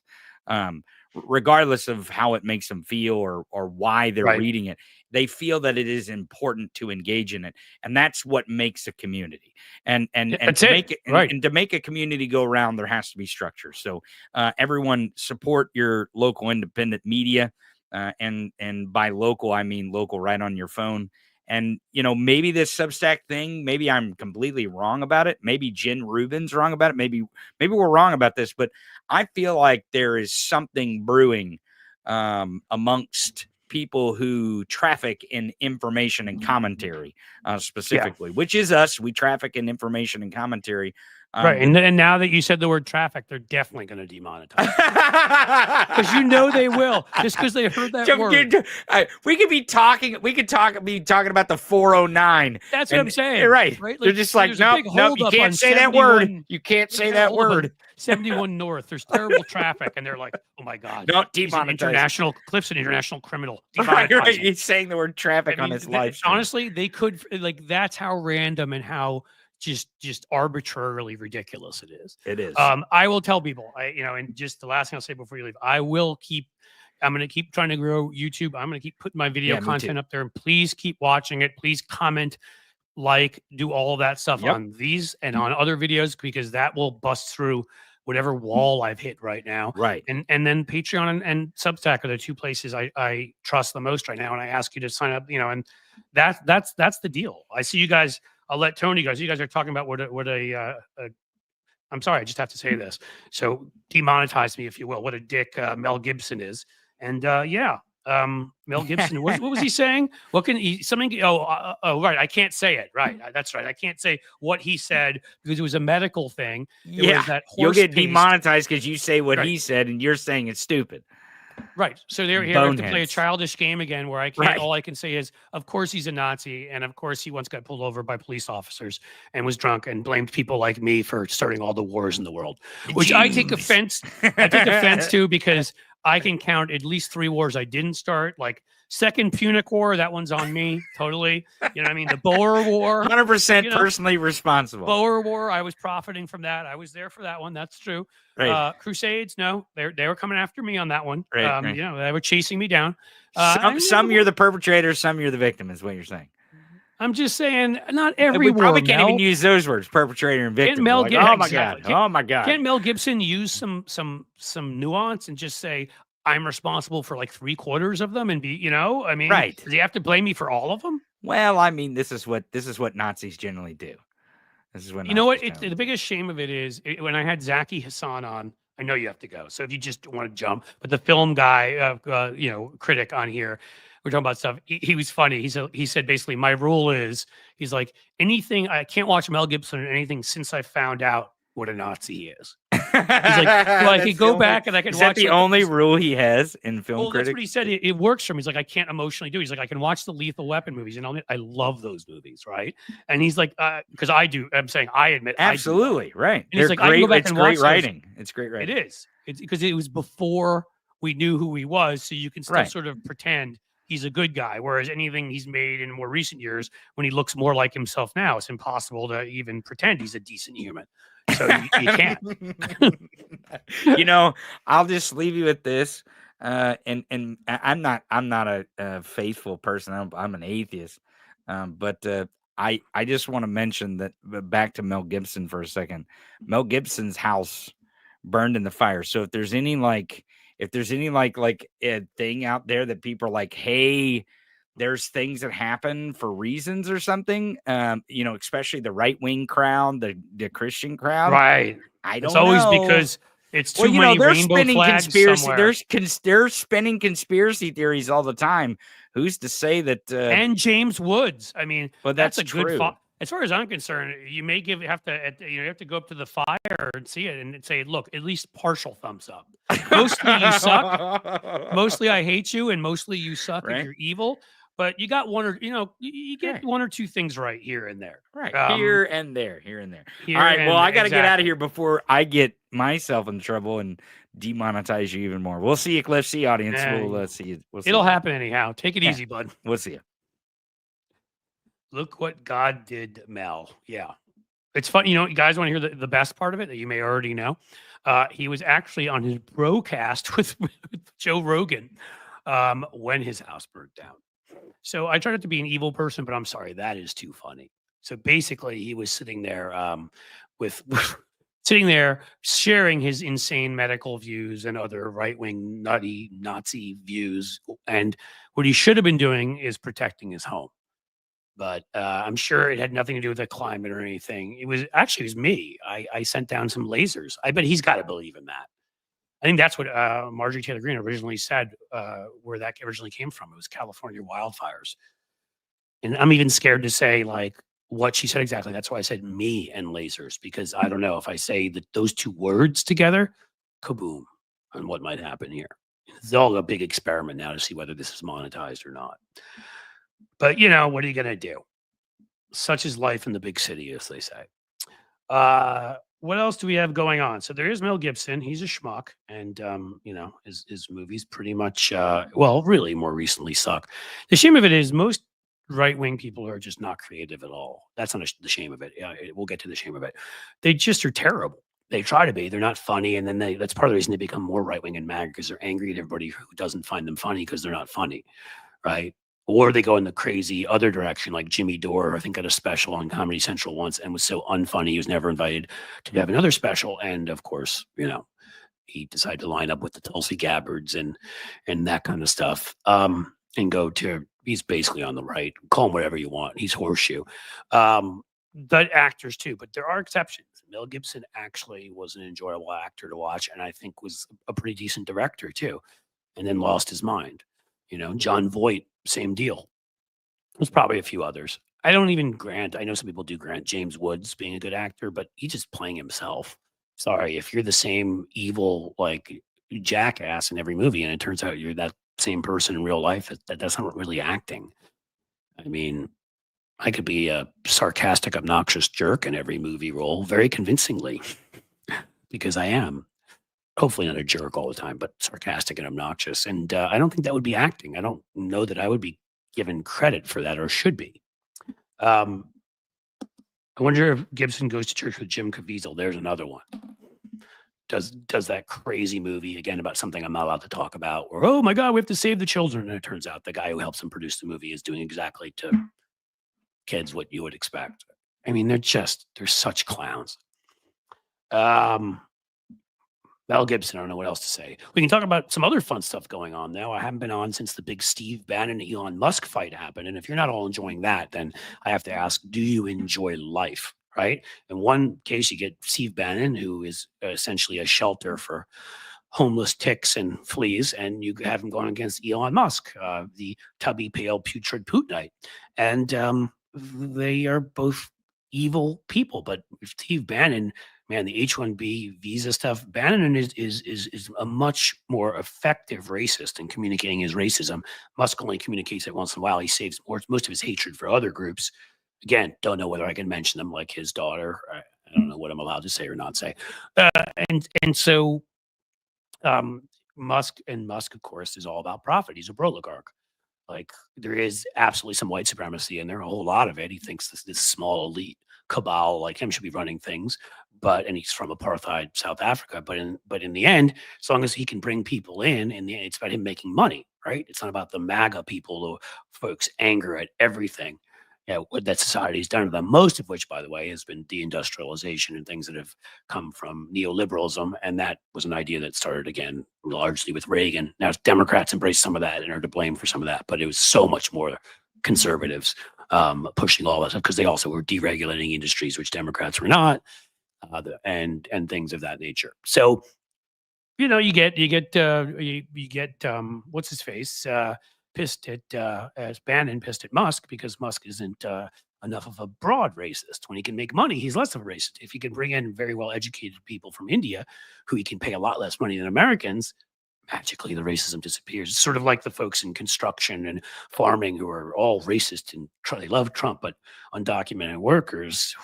regardless of how it makes them feel or why they're reading it. They feel that it is important to engage in it, and that's what makes a community. And to make a community go around, there has to be structure. So everyone support your local independent media, and by local I mean local right on your phone. And maybe this Substack thing, maybe I'm completely wrong about it. Maybe Jen Rubin's wrong about it. Maybe we're wrong about this, but I feel like there is something brewing amongst people who traffic in information and commentary, specifically, which is us. We traffic in information and commentary. Right. And now that you said the word traffic, they're definitely going to demonetize. Because they will, just because they heard that word. We could be talking about the 409. That's what I'm saying. Right. They're just like, nope, you can't say that word. You can't say that word. 71 North. There's terrible traffic. And they're like, oh my God. Don't demonetize. Cliff's an international criminal. Right. He's saying the word traffic on his live stream. Honestly, they could, like, that's how random and how just arbitrarily ridiculous it is. It is. I will tell people, and just the last thing I'll say before you leave, I'm going to keep trying to grow YouTube. I'm going to keep putting my video content up there, and please keep watching it. Please comment, do all of that stuff on these and on other videos, because that will bust through whatever wall I've hit right now. Right. And then Patreon and Substack are the two places I trust the most right now. And I ask you to sign up, and that's the deal. I see you guys. I'll let Tony guys. You guys are talking about what a I'm sorry, I just have to say this. So demonetize me, if you will. What a dick Mel Gibson is. And Mel Gibson. What was he saying? What can he? Something? Right. I can't say it. Right. That's right. I can't say what he said because it was a medical thing. It was that you'll get paste. demonetized because you say what Right. he said, and you're saying it's stupid. Right. So here I have to play a childish game again where I can't, all I can say is, of course he's a Nazi. And of course he once got pulled over by police officers and was drunk and blamed people like me for starting all the wars in the world, which I take offense. I take offense to because I can count at least 3 wars I didn't start, like Second Punic War. That one's on me. Totally. You know what I mean? The Boer War. 100% personally responsible. Boer War. I was profiting from that. I was there for that one. That's true. Right. Crusades. No, they were coming after me on that one. Right. They were chasing me down. Some you're the perpetrator. Some you're the victim is what you're saying. I'm just saying, not every we probably war, can't even use those words, perpetrator and victim. Mel oh my god! Oh my god! Can't Mel Gibson use some nuance and just say I'm responsible for like 3/4 of them and be, I mean, right? Does he have to blame me for all of them? Well, I mean, this is what Nazis generally do. This is what the biggest shame of it is when I had Zaki Hassan on. I know you have to go, so if you just want to jump, but the film guy, critic on here. We're talking about stuff. He was funny. He said basically my rule is he's like anything I can't watch Mel Gibson or anything since I found out what a Nazi is. He's like, well, I could go back and I could watch. Is that the only rule he has in film critics? That's what he said. It works for him. He's like, I can't emotionally do it. He's like, I can watch the Lethal Weapon movies and I love those movies, right? And he's like, because I do. I'm saying I admit, absolutely, right. And he's like, I can go back and watch writing. It's great writing. It is. It's because it was before we knew who he was, so you can still sort of pretend he's a good guy, whereas anything he's made in more recent years, when he looks more like himself now, it's impossible to even pretend he's a decent human. So you can't. I'll just leave you with this. And I'm not a faithful person. I'm an atheist. But I just want to mention that back to Mel Gibson for a second. Mel Gibson's house burned in the fire. So if there's any a thing out there that people are like, hey, there's things that happen for reasons or something, especially the right-wing crowd, the Christian crowd. Right. I don't know. It's always because it's too many rainbow flags somewhere. They're spinning conspiracy theories all the time. Who's to say that? And James Woods. I mean, but that's a true. good as far as I'm concerned, you may have to go up to the fire and see it and say, look, at least partial thumbs up. Mostly you suck. Mostly I hate you, and mostly you suck and you're evil. But you got one or you get one or two things right here and there. Right. Here and there. All right. Well, I got to get out of here before I get myself in trouble and demonetize you even more. We'll see you, Cliff. See you, audience. We'll see you. It'll happen anyhow. Take it easy, bud. We'll see you. Look what God did, Mel. Yeah. It's fun. You guys want to hear the best part of it that you may already know? He was actually on his broadcast with Joe Rogan when his house burned down. So I tried not to be an evil person, but I'm sorry. That is too funny. So basically he was sitting there sharing his insane medical views and other right-wing nutty Nazi views. And what he should have been doing is protecting his home. But I'm sure it had nothing to do with the climate or anything. It was me. I sent down some lasers. I bet he's got to believe in that. I think that's what Marjorie Taylor Greene originally said, where that originally came from. It was California wildfires. And I'm even scared to say like what she said exactly. That's why I said me and lasers, because I don't know if I say those two words together, kaboom, on what might happen here. It's all a big experiment now to see whether this is monetized or not. But, what are you going to do? Such is life in the big city, as they say. What else do we have going on? So there is Mel Gibson. He's a schmuck. And, his movies pretty much, really more recently suck. The shame of it is most right-wing people are just not creative at all. That's not the shame of it. We'll get to the shame of it. They just are terrible. They try to be. They're not funny. And then that's part of the reason they become more right-wing and mad, because they're angry at everybody who doesn't find them funny because they're not funny, right? Or they go in the crazy other direction, like Jimmy Dore, I think, got a special on Comedy Central once and was so unfunny he was never invited to have another special. And of course, he decided to line up with the Tulsi Gabbards and that kind of stuff. And go to he's basically on the right. Call him whatever you want. He's horseshoe. But actors too, but there are exceptions. Mel Gibson actually was an enjoyable actor to watch, and I think was a pretty decent director too, and then lost his mind. John Voight, same deal. There's probably a few others. I don't even grant. I know some people do grant James Woods being a good actor, but he's just playing himself. Sorry, if you're the same evil like jackass in every movie, and it turns out you're that same person in real life, that's not really acting. I mean, I could be a sarcastic, obnoxious jerk in every movie role very convincingly because I am. Hopefully not a jerk all the time, but sarcastic and obnoxious. And I don't think that would be acting. I don't know that I would be given credit for that or should be. I wonder if Gibson goes to church with Jim Caviezel. There's another one. Does that crazy movie again about something I'm not allowed to talk about, or oh my God, we have to save the children. And it turns out the guy who helps him produce the movie is doing exactly to kids what you would expect. I mean, they're such clowns. Mel Gibson, I don't know what else to say. We can talk about some other fun stuff going on now. I haven't been on since the big Steve Bannon Elon Musk fight happened. And if you're not all enjoying that, then I have to ask, do you enjoy life? Right? In one case, you get Steve Bannon, who is essentially a shelter for homeless ticks and fleas, and you have him going against Elon Musk, the tubby, pale, putrid Putinite. And they are both evil people. But Steve Bannon, man, the H-1B visa stuff, Bannon is a much more effective racist in communicating his racism. Musk only communicates it once in a while. He saves most of his hatred for other groups. Again, don't know whether I can mention them, like his daughter. I don't know what I'm allowed to say or not say. And so Musk, of course, is all about profit. He's a oligarch. Like there is absolutely some white supremacy in there, a whole lot of it. He thinks this small elite cabal like him should be running things, and he's from apartheid South Africa. But in the end, as long as he can bring people in the end, it's about him making money, right? It's not about the MAGA people, the folks anger at everything. What that society's done to them, most of which, by the way, has been deindustrialization and things that have come from neoliberalism. And that was an idea that started again largely with Reagan. Now Democrats embrace some of that and are to blame for some of that, but it was so much more conservatives pushing all that stuff because they also were deregulating industries, which Democrats were not, and things of that nature. So you get what's his face pissed at as Bannon pissed at Musk because Musk isn't enough of a broad racist. When he can make money, he's less of a racist. If he can bring in very well educated people from India who he can pay a lot less money than Americans, magically the racism disappears. It's sort of like the folks in construction and farming who are all racist and they love Trump, but undocumented workers,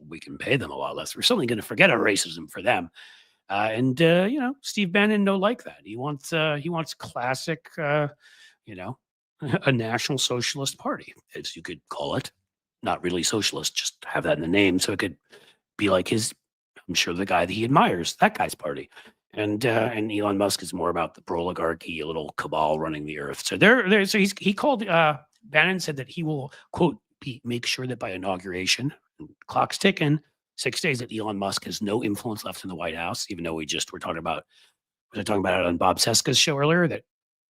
we can pay them a lot less. We're certainly going to forget our racism for them. Steve Bannon no like that. He wants classic, a national socialist party, as you could call it. Not really socialist, just have that in the name so it could be like I'm sure the guy that he admires, that guy's party. And Elon Musk is more about the oligarchy, a little cabal running the earth. So so he called Bannon said that he will quote make sure that by inauguration, clock's ticking, 6 days that Elon Musk has no influence left in the White House, even though was I talking about it on Bob Seska's show earlier that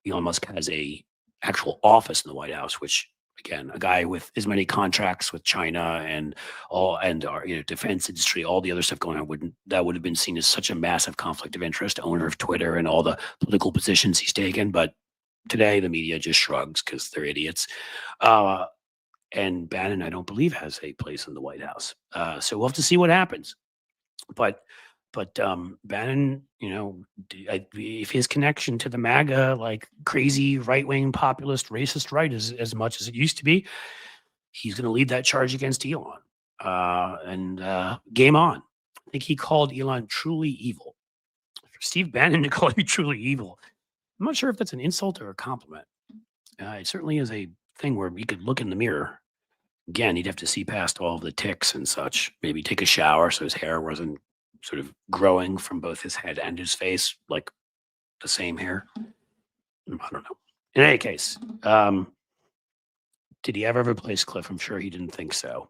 Elon Musk has a actual office in the White House, which again, a guy with as many contracts with China and our defense industry, all the other stuff going on, would have been seen as such a massive conflict of interest, owner of Twitter and all the political positions he's taken. But today the media just shrugs because they're idiots. And Bannon, I don't believe, has a place in the White House. So we'll have to see what happens. But Bannon, if his connection to the MAGA, like crazy right-wing populist racist right is as much as it used to be, he's going to lead that charge against Elon. Game on. I think he called Elon truly evil. For Steve Bannon to call you truly evil, I'm not sure if that's an insult or a compliment. It certainly is a thing where you could look in the mirror. Again, he'd have to see past all of the ticks and such. Maybe take a shower so his hair wasn't sort of growing from both his head and his face, like the same hair. I don't know. In any case, Did he ever replace Cliff? I'm sure he didn't think so.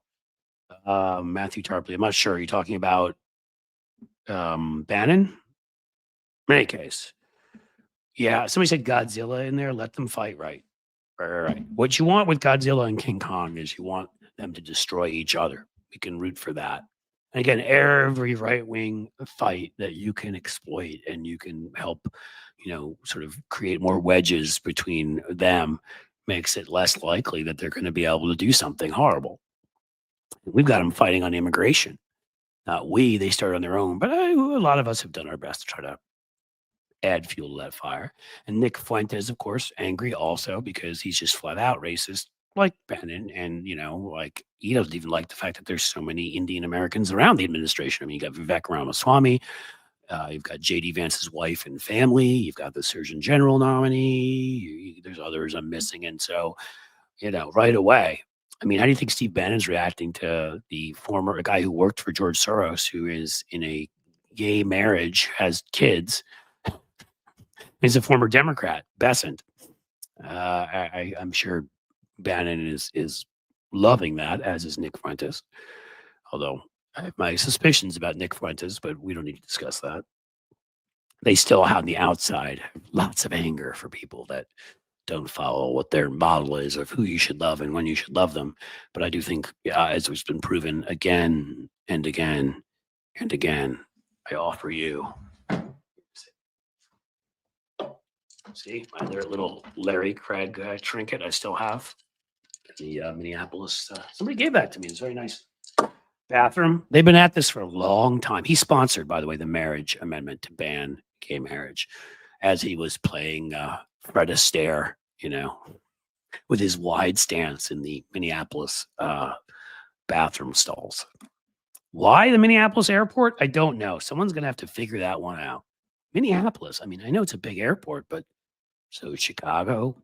Matthew Tarpley, I'm not sure. Are you talking about Bannon? In any case, yeah, somebody said Godzilla in there. Let them fight, right? Right. What you want with Godzilla and King Kong is you want them to destroy each other. We can root for that. And again, every right wing fight that you can exploit and you can help, sort of create more wedges between them makes it less likely that they're going to be able to do something horrible. We've got them fighting on immigration. Not we, they started on their own, but a lot of us have done our best to try to add fuel to that fire. And Nick Fuentes, of course, angry also because he's just flat out racist, like Bannon. And, like he doesn't even like the fact that there's so many Indian Americans around the administration. I mean, you got Vivek Ramaswamy, you've got J.D. Vance's wife and family, you've got the Surgeon General nominee, there's others I'm missing. And so, right away, I mean, how do you think Steve Bannon's reacting to the former guy who worked for George Soros, who is in a gay marriage, has kids? He's a former Democrat, Besant. I'm sure Bannon is loving that, as is Nick Fuentes. Although I have my suspicions about Nick Fuentes, but we don't need to discuss that. They still on the outside have lots of anger for people that don't follow what their model is of who you should love and when you should love them. But I do think, as it's been proven again and again and again, I offer you. See, my little Larry Craig trinket I still have. The Minneapolis. Somebody gave that to me. It's very nice. Bathroom. They've been at this for a long time. He sponsored, by the way, the marriage amendment to ban gay marriage as he was playing Fred Astaire, with his wide stance in the Minneapolis bathroom stalls. Why the Minneapolis airport? I don't know. Someone's going to have to figure that one out. Minneapolis. I mean, I know it's a big airport, but so is Chicago,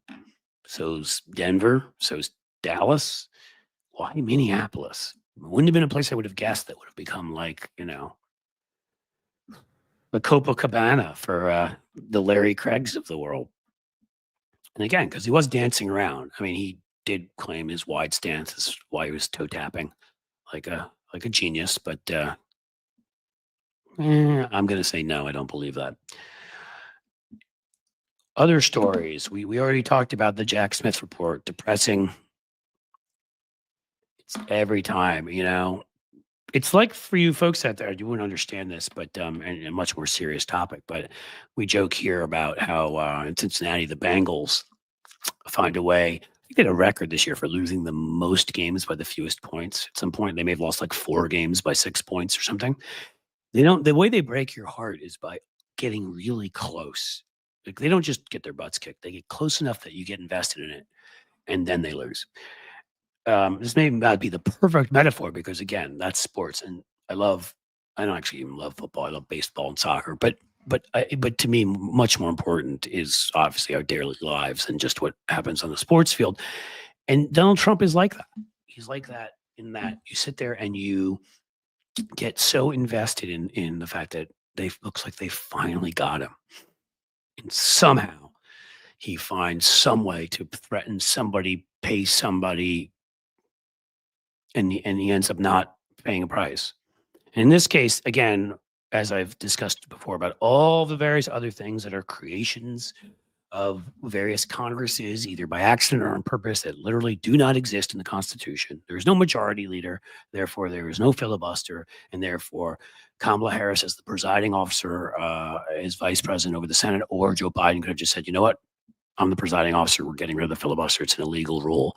so's Denver, so's Dallas. Why Minneapolis? It wouldn't have been a place I would have guessed that would have become like, the Copacabana for the Larry Craigs of the world. And again, because he was dancing around. I mean, he did claim his wide stance is why he was toe tapping like a genius, but I'm going to say no, I don't believe that. Other stories. We already talked about the Jack Smith report. Depressing. It's every time, It's like for you folks out there, you wouldn't understand this, but and a much more serious topic. But we joke here about how in Cincinnati, the Bengals find a way. They did a record this year for losing the most games by the fewest points. At some point, they may have lost like 4 games by 6 points or something. The way they break your heart is by getting really close. Like they don't just get their butts kicked; they get close enough that you get invested in it, and then they lose. This may not be the perfect metaphor because again, that's sports, and I don't actually even love football. I love baseball and soccer, but to me, much more important is obviously our daily lives and just what happens on the sports field. And Donald Trump is like that. He's like that in that you sit there and you get so invested in the fact that looks like they finally got him, and somehow he finds some way to threaten somebody, pay somebody. And he ends up not paying a price. And in this case, again, as I've discussed before about all the various other things that are creations of various Congresses, either by accident or on purpose, that literally do not exist in the Constitution. There's no majority leader, therefore there is no filibuster, and therefore Kamala Harris as the presiding officer, as vice president over the Senate, or Joe Biden could have just said, you know what? I'm the presiding officer. We're getting rid of the filibuster. It's an illegal rule.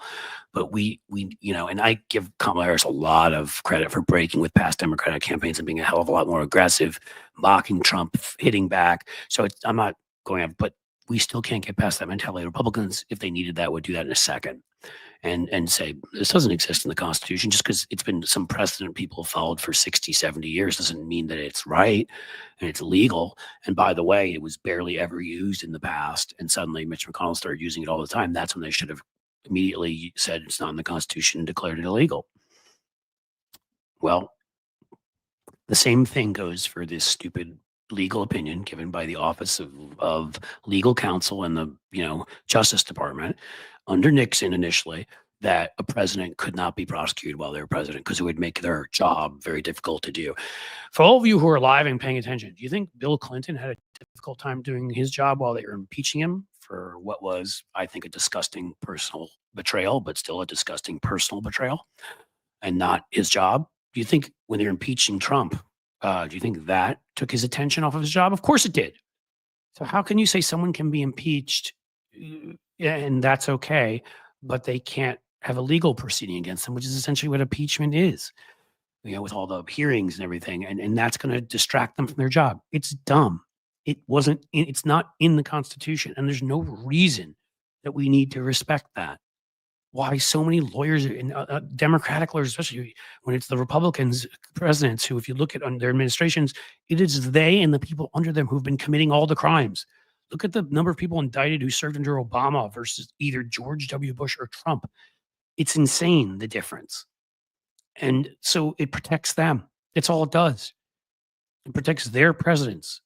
But we, and I give Kamala Harris a lot of credit for breaking with past Democratic campaigns and being a hell of a lot more aggressive, mocking Trump, hitting back. So I'm not going up, but we still can't get past that mentality. Republicans, if they needed that, would do that in a second and say, this doesn't exist in the Constitution. Just because it's been some precedent people have followed for 60, 70 years doesn't mean that it's right and it's legal. And by the way, it was barely ever used in the past. And suddenly Mitch McConnell started using it all the time. That's when they should have immediately said it's not in the Constitution and declared it illegal. Well, the same thing goes for this stupid legal opinion given by the Office of Legal Counsel and the Justice Department under Nixon initially that a president could not be prosecuted while they were president because it would make their job very difficult to do. For all of you who are alive and paying attention, do you think Bill Clinton had a difficult time doing his job while they were impeaching him for what was, I think, a disgusting personal betrayal, but still a disgusting personal betrayal and not his job? Do you think when they're impeaching Trump, do you think that took his attention off of his job? Of course it did. So how can you say someone can be impeached and that's okay, but they can't have a legal proceeding against them, which is essentially what impeachment is, with all the hearings and everything. And that's going to distract them from their job. It's dumb. It's not in the Constitution. And there's no reason that we need to respect that. Why so many lawyers and Democratic lawyers, especially when it's the Republicans presidents who, if you look at their administrations, it is they and the people under them who've been committing all the crimes. Look at the number of people indicted who served under Obama versus either George W. Bush or Trump. It's insane, the difference. And so it protects them. That's all it does. It protects their presidents.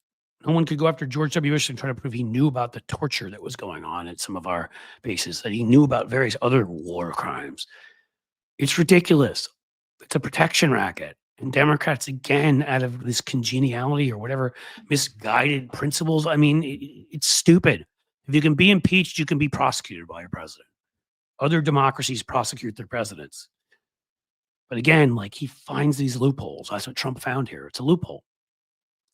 No one could go after George W. Bush and try to prove he knew about the torture that was going on at some of our bases, that he knew about various other war crimes. It's ridiculous. It's a protection racket. And Democrats, again, out of this congeniality or whatever misguided principles, I mean, it's stupid. If you can be impeached, you can be prosecuted by your president. Other democracies prosecute their presidents. But again, like, he finds these loopholes. That's what Trump found here. It's a loophole.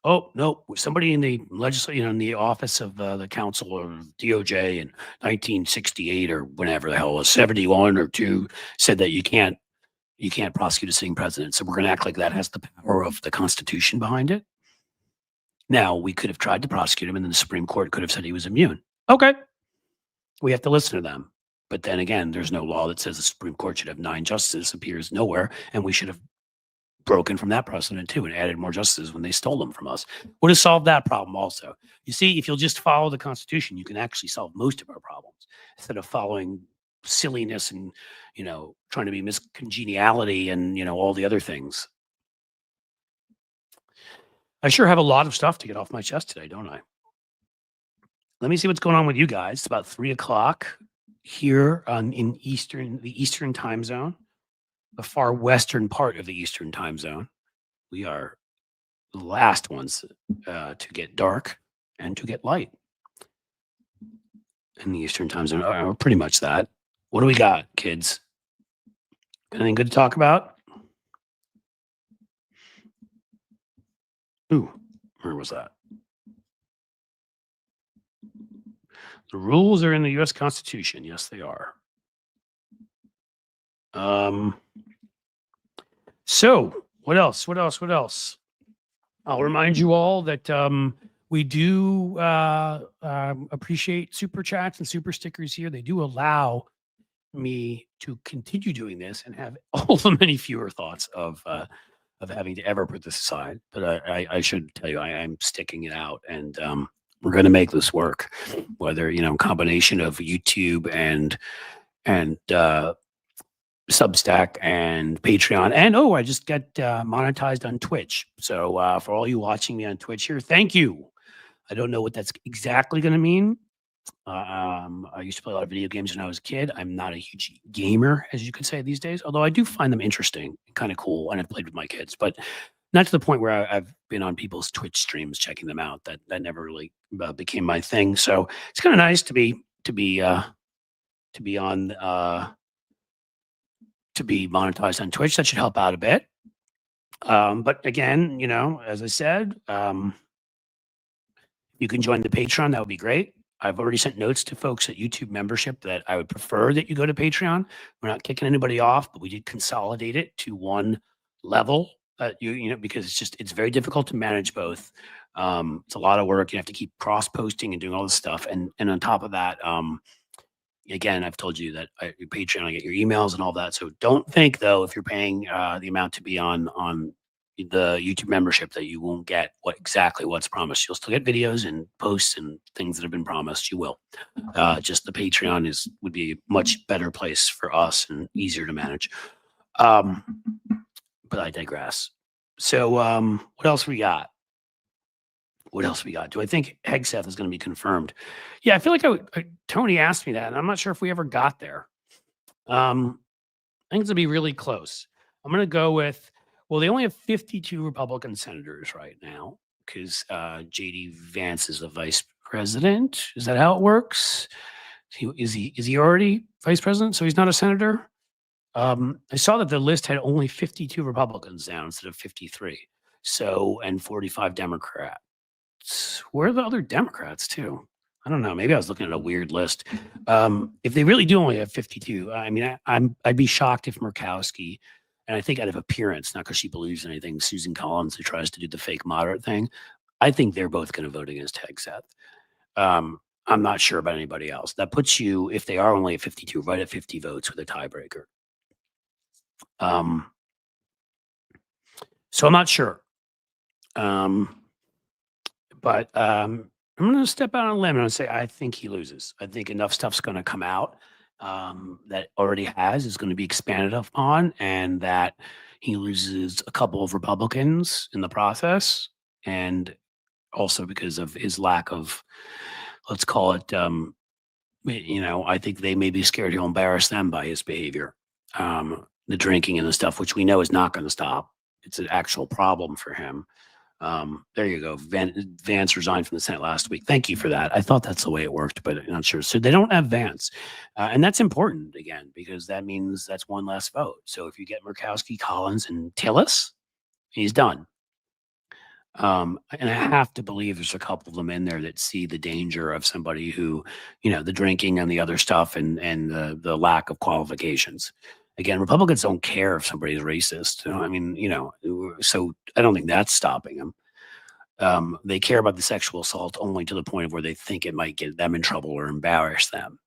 Oh, no, somebody in the legislature, in the office of the counsel or DOJ in 1968 or whenever the hell it was, 71 or 2, said that you can't prosecute a sitting president. So we're going to act like that has the power of the Constitution behind it. Now, we could have tried to prosecute him and then the Supreme Court could have said he was immune. Okay. We have to listen to them. But then again, there's no law that says the Supreme Court should have 9 justices, appears nowhere. And we should have broken from that precedent too and added more justices when they stole them from us. Would have solved that problem also. You see, if you'll just follow the Constitution, you can actually solve most of our problems instead of following silliness and, trying to be miscongeniality and, all the other things. I sure have a lot of stuff to get off my chest today, don't I? Let me see what's going on with you guys. It's about 3:00 here in the Eastern time zone, the far western part of the Eastern time zone. We are the last ones to get dark and to get light in the Eastern time zone. Pretty much that. What do we got, kids? Anything good to talk about? Ooh, where was that? The rules are in the U.S. Constitution. Yes, they are. So what else? I'll remind you all that we do appreciate super chats and super stickers here. They do allow me to continue doing this and have all the many fewer thoughts of having to ever put this aside. But I should tell you, I'm sticking it out, and we're going to make this work. Whether combination of YouTube and Substack and Patreon, and I just got monetized on Twitch. So for all you watching me on Twitch here, thank you. I don't know what that's exactly going to mean. I used to play a lot of video games when I was a kid. I'm not a huge gamer, as you could say these days, although I do find them interesting, kind of cool, and I've played with my kids, but not to the point where I've been on people's Twitch streams checking them out. That never really became my thing. So it's kind of nice to be monetized on Twitch. That should help out a bit. But again, as I said, you can join the Patreon. That would be great. I've already sent notes to folks at YouTube membership that I would prefer that you go to Patreon. We're not kicking anybody off, but we did consolidate it to one level. Because it's very difficult to manage both. It's a lot of work. You have to keep cross posting and doing all this stuff. And on top of that, again, I've told you that Patreon, I get your emails and all that. So don't think though, if you're paying the amount to be on the YouTube membership, that you won't get what's promised. You'll still get videos and posts and things that have been promised. You will. Just the Patreon would be a much better place for us and easier to manage. But I digress. So what else we got? Do I think Hegseth is going to be confirmed? Yeah, I feel like Tony asked me that, and I'm not sure if we ever got there. I think it's gonna be really close. I'm gonna go with they only have 52 Republican senators right now because JD Vance is the vice president. Is that how it works? Is he already vice president? So he's not a senator? I saw that the list had only 52 Republicans now instead of 53. So and 45 Democrats. Where are the other Democrats too? I don't know. Maybe I was looking at a weird list. If they really do only have 52, I mean, I'd be shocked if Murkowski, and I think out of appearance, not because she believes in anything, Susan Collins, who tries to do the fake moderate thing, I think they're both going to vote against Hegseth. I'm not sure about anybody else. That puts you, if they are only at 52, right at 50 votes with a tiebreaker. So I'm not sure. But I'm going to step out on a limb and say I think he loses. I think enough stuff's going to come out that already is going to be expanded upon, and that he loses a couple of Republicans in the process, and also because of his lack of, let's call it, I think they may be scared he'll embarrass them by his behavior, the drinking and the stuff, which we know is not going to stop. It's an actual problem for him. There you go. Vance resigned from the Senate last week. Thank you for that. I thought that's the way it worked, but I'm not sure. So they don't have Vance. And that's important, again, because that means that's one less vote. So if you get Murkowski, Collins, and Tillis, he's done. And I have to believe there's a couple of them in there that see the danger of somebody who, the drinking and the other stuff and the lack of qualifications. Again, Republicans don't care if somebody's racist. So I don't think that's stopping them. They care about the sexual assault only to the point of where they think it might get them in trouble or embarrass them.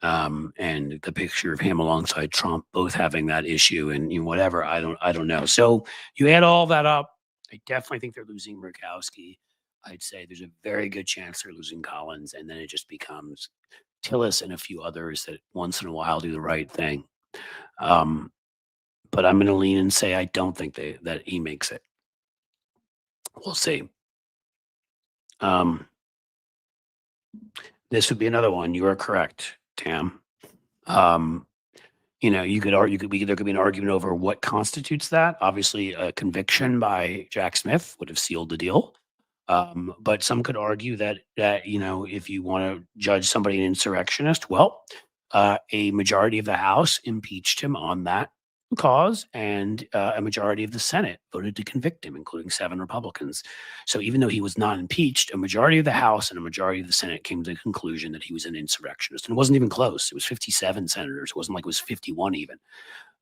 And the picture of him alongside Trump, both having that issue and whatever, I don't know. So you add all that up, I definitely think they're losing Murkowski. I'd say there's a very good chance they're losing Collins, and then it just becomes Tillis and a few others that once in a while do the right thing. But I'm going to lean and say I don't think that he makes it. We'll see. This would be another one. You are correct, Tam. You could argue, there could be an argument over what constitutes that. Obviously, a conviction by Jack Smith would have sealed the deal. But some could argue that if you want to judge somebody an insurrectionist, well, a majority of the House impeached him on that cause, and a majority of the Senate voted to convict him, including 7 Republicans. So even though he was not impeached, a majority of the House and a majority of the Senate came to the conclusion that he was an insurrectionist. And it wasn't even close. It was 57 senators. It wasn't like it was 51 even.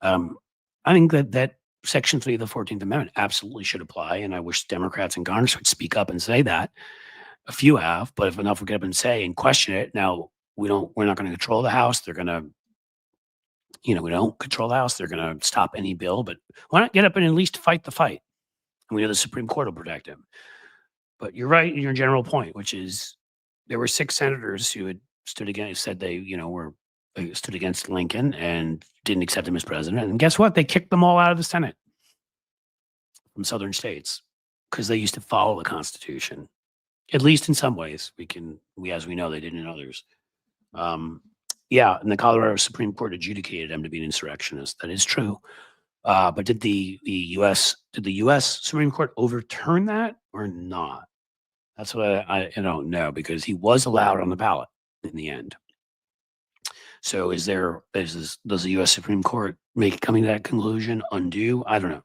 I think that Section 3 of the 14th Amendment absolutely should apply, and I wish Democrats in Congress would speak up and say that. A few have, but if enough would get up and say and question it, now we're not going to control the House. They're going to we don't control the House. They're going to stop any bill, but why not get up and at least fight the fight? And we know the Supreme Court will protect him. But you're right in your general point, which is there were 6 senators who had stood against, said they, stood against Lincoln and didn't accept him as president. And guess what? They kicked them all out of the Senate from southern states because they used to follow the Constitution, at least in some ways. As we know, they didn't in others. And the Colorado Supreme Court adjudicated him to be an insurrectionist. That is true. But did the U.S. Supreme Court overturn that or not? That's what I don't know, because he was allowed on the ballot in the end. So does the U.S. Supreme Court coming to that conclusion undo? I don't know.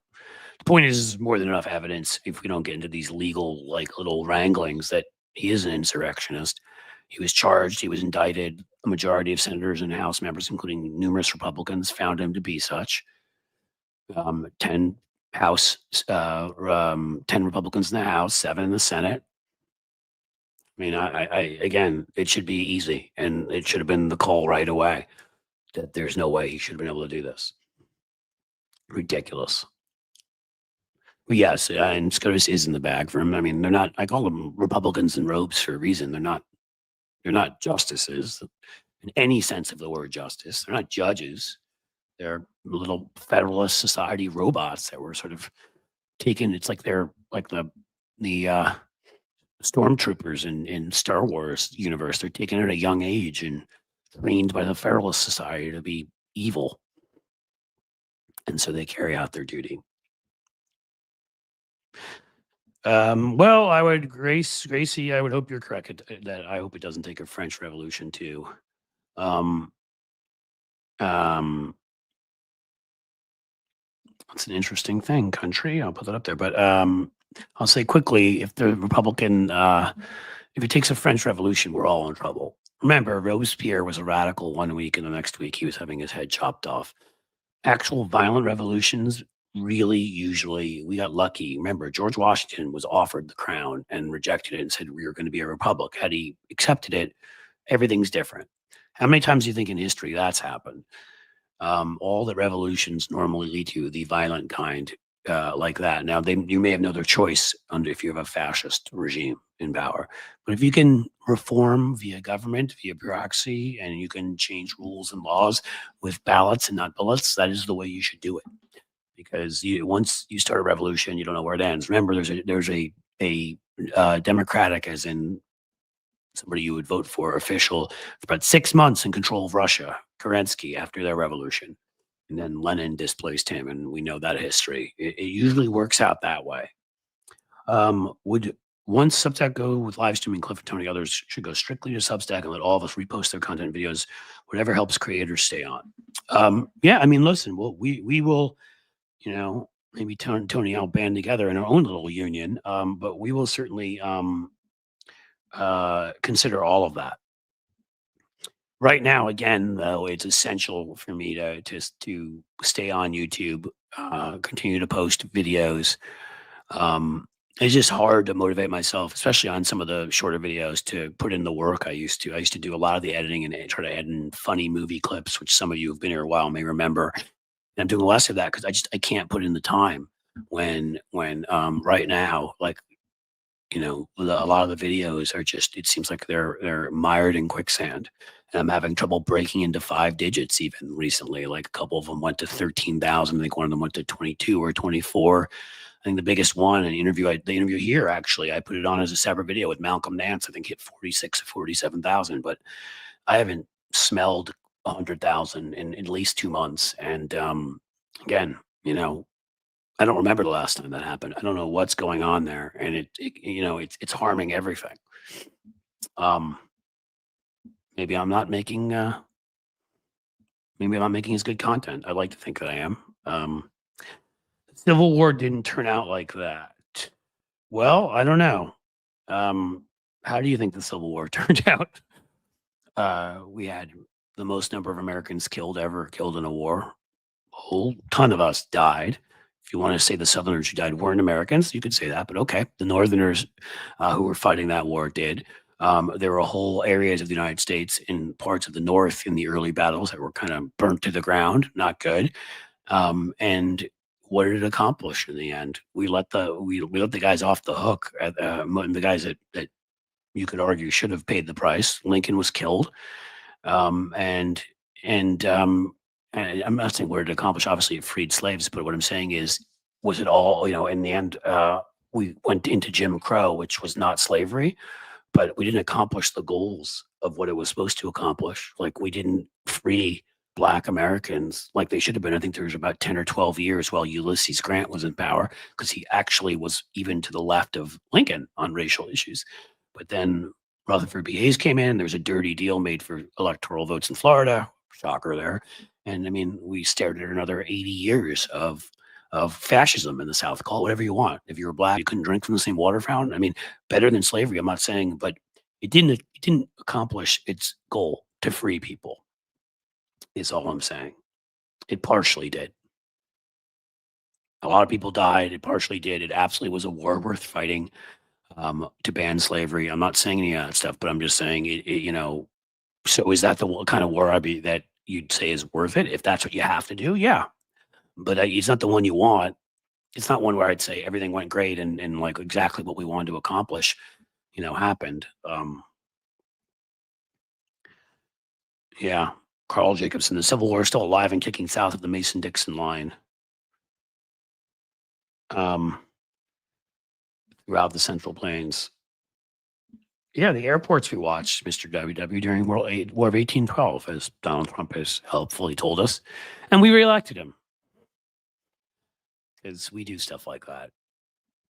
The point is more than enough evidence, if we don't get into these legal little wranglings, that he is an insurrectionist. He was charged. He was indicted. A majority of senators and House members, including numerous Republicans, found him to be such. 10 Republicans in the House, 7 in the Senate. I mean, again, it should be easy, and it should have been the call right away that there's no way he should have been able to do this. Ridiculous. But yes, and SCOTUS is in the bag for him. I mean, they're not. I call them Republicans in robes for a reason. They're not justices in any sense of the word justice. They're not judges. They're little Federalist Society robots that were sort of taken. It's like they're like the stormtroopers in Star Wars universe. They're taken at a young age and trained by the Federalist Society to be evil. And so they carry out their duty. Well, I would, Gracie, I would hope you're correct that I hope it doesn't take a French Revolution too. Um, um, it's an interesting thing, country. I'll put that up there. But I'll say quickly, if the Republican, if it takes a French Revolution, we're all in trouble. Remember, Robespierre was a radical one week, and the next week he was having his head chopped off. Actual violent revolutions, really, usually, we got lucky. Remember, George Washington was offered the crown and rejected it and said, we are going to be a republic. Had he accepted it, everything's different. How many times do you think in history that's happened? All the revolutions normally lead to the violent kind, like that. Now, you may have no other choice if you have a fascist regime in power, but if you can reform via government, via bureaucracy, and you can change rules and laws with ballots and not bullets, that is the way you should do it. Because once you start a revolution, you don't know where it ends. Remember, there's a democratic, as in somebody you would vote for, official for about 6 months in control of Russia, Kerensky, after their revolution. And then Lenin displaced him, and we know that history. It usually works out that way. Would once Substack go with live streaming, Cliff and Tony, others should go strictly to Substack and let all of us repost their content videos, whatever helps creators stay on. Yeah, I mean, listen, we will, maybe Tony and I'll band together in our own little union, but we will certainly consider all of that. Right now, again, though, it's essential for me to stay on YouTube, continue to post videos. It's just hard to motivate myself, especially on some of the shorter videos, to put in the work I used to. I used to do a lot of the editing and try to add in funny movie clips, which some of you who've been here a while may remember. And I'm doing less of that because I can't put in the time when right now, like, a lot of the videos are just, it seems like they're mired in quicksand. And I'm having trouble breaking into 5 digits even recently. Like a couple of them went to 13,000. I think one of them went to 22 or 24. I think the biggest one, the interview here, actually, I put it on as a separate video with Malcolm Nance. I think hit 46 or 47,000, but I haven't smelled 100,000 in at least 2 months. And again, I don't remember the last time that happened. I don't know what's going on there, and it's harming everything. Maybe I'm not making as good content. I like to think that I am. The Civil War didn't turn out like that. Well, I don't know. How do you think the Civil War turned out? We had the most number of Americans killed in a war. A whole ton of us died. If you want to say the Southerners who died weren't Americans, you could say that, but okay. The Northerners who were fighting that war did. There were whole areas of the United States in parts of the North in the early battles that were kind of burnt to the ground, not good. And what did it accomplish in the end? We let the guys off the hook. The guys that you could argue should have paid the price. Lincoln was killed, and I'm not saying what it accomplished. Obviously, it freed slaves, but what I'm saying is, was it all? In the end, we went into Jim Crow, which was not slavery, but we didn't accomplish the goals of what it was supposed to accomplish. Like, we didn't free Black Americans like they should have been. I think there was about 10 or 12 years while Ulysses Grant was in power, because he actually was even to the left of Lincoln on racial issues. But then Rutherford B. Hayes came in. There was a dirty deal made for electoral votes in Florida. Shocker there. And I mean, we stared at another 80 years of fascism in the South. Call it whatever you want. If you were Black, you couldn't drink from the same water fountain. I mean, better than slavery, I'm not saying, but it didn't accomplish its goal to free people, is all I'm saying. It partially did. A lot of people died. It partially did. It absolutely was a war worth fighting, to ban slavery. I'm not saying any of that stuff, but I'm just saying so is that the kind of war that you'd say is worth it? If that's what you have to do, yeah. But it's not the one you want. It's not one where I'd say everything went great and like exactly what we wanted to accomplish, happened. Yeah. Carl Jacobson, the Civil War is still alive and kicking south of the Mason-Dixon line. Throughout the Central Plains. Yeah, the airports we watched, Mr. WW, during War of 1812, as Donald Trump has helpfully told us. And we reelected him because we do stuff like that.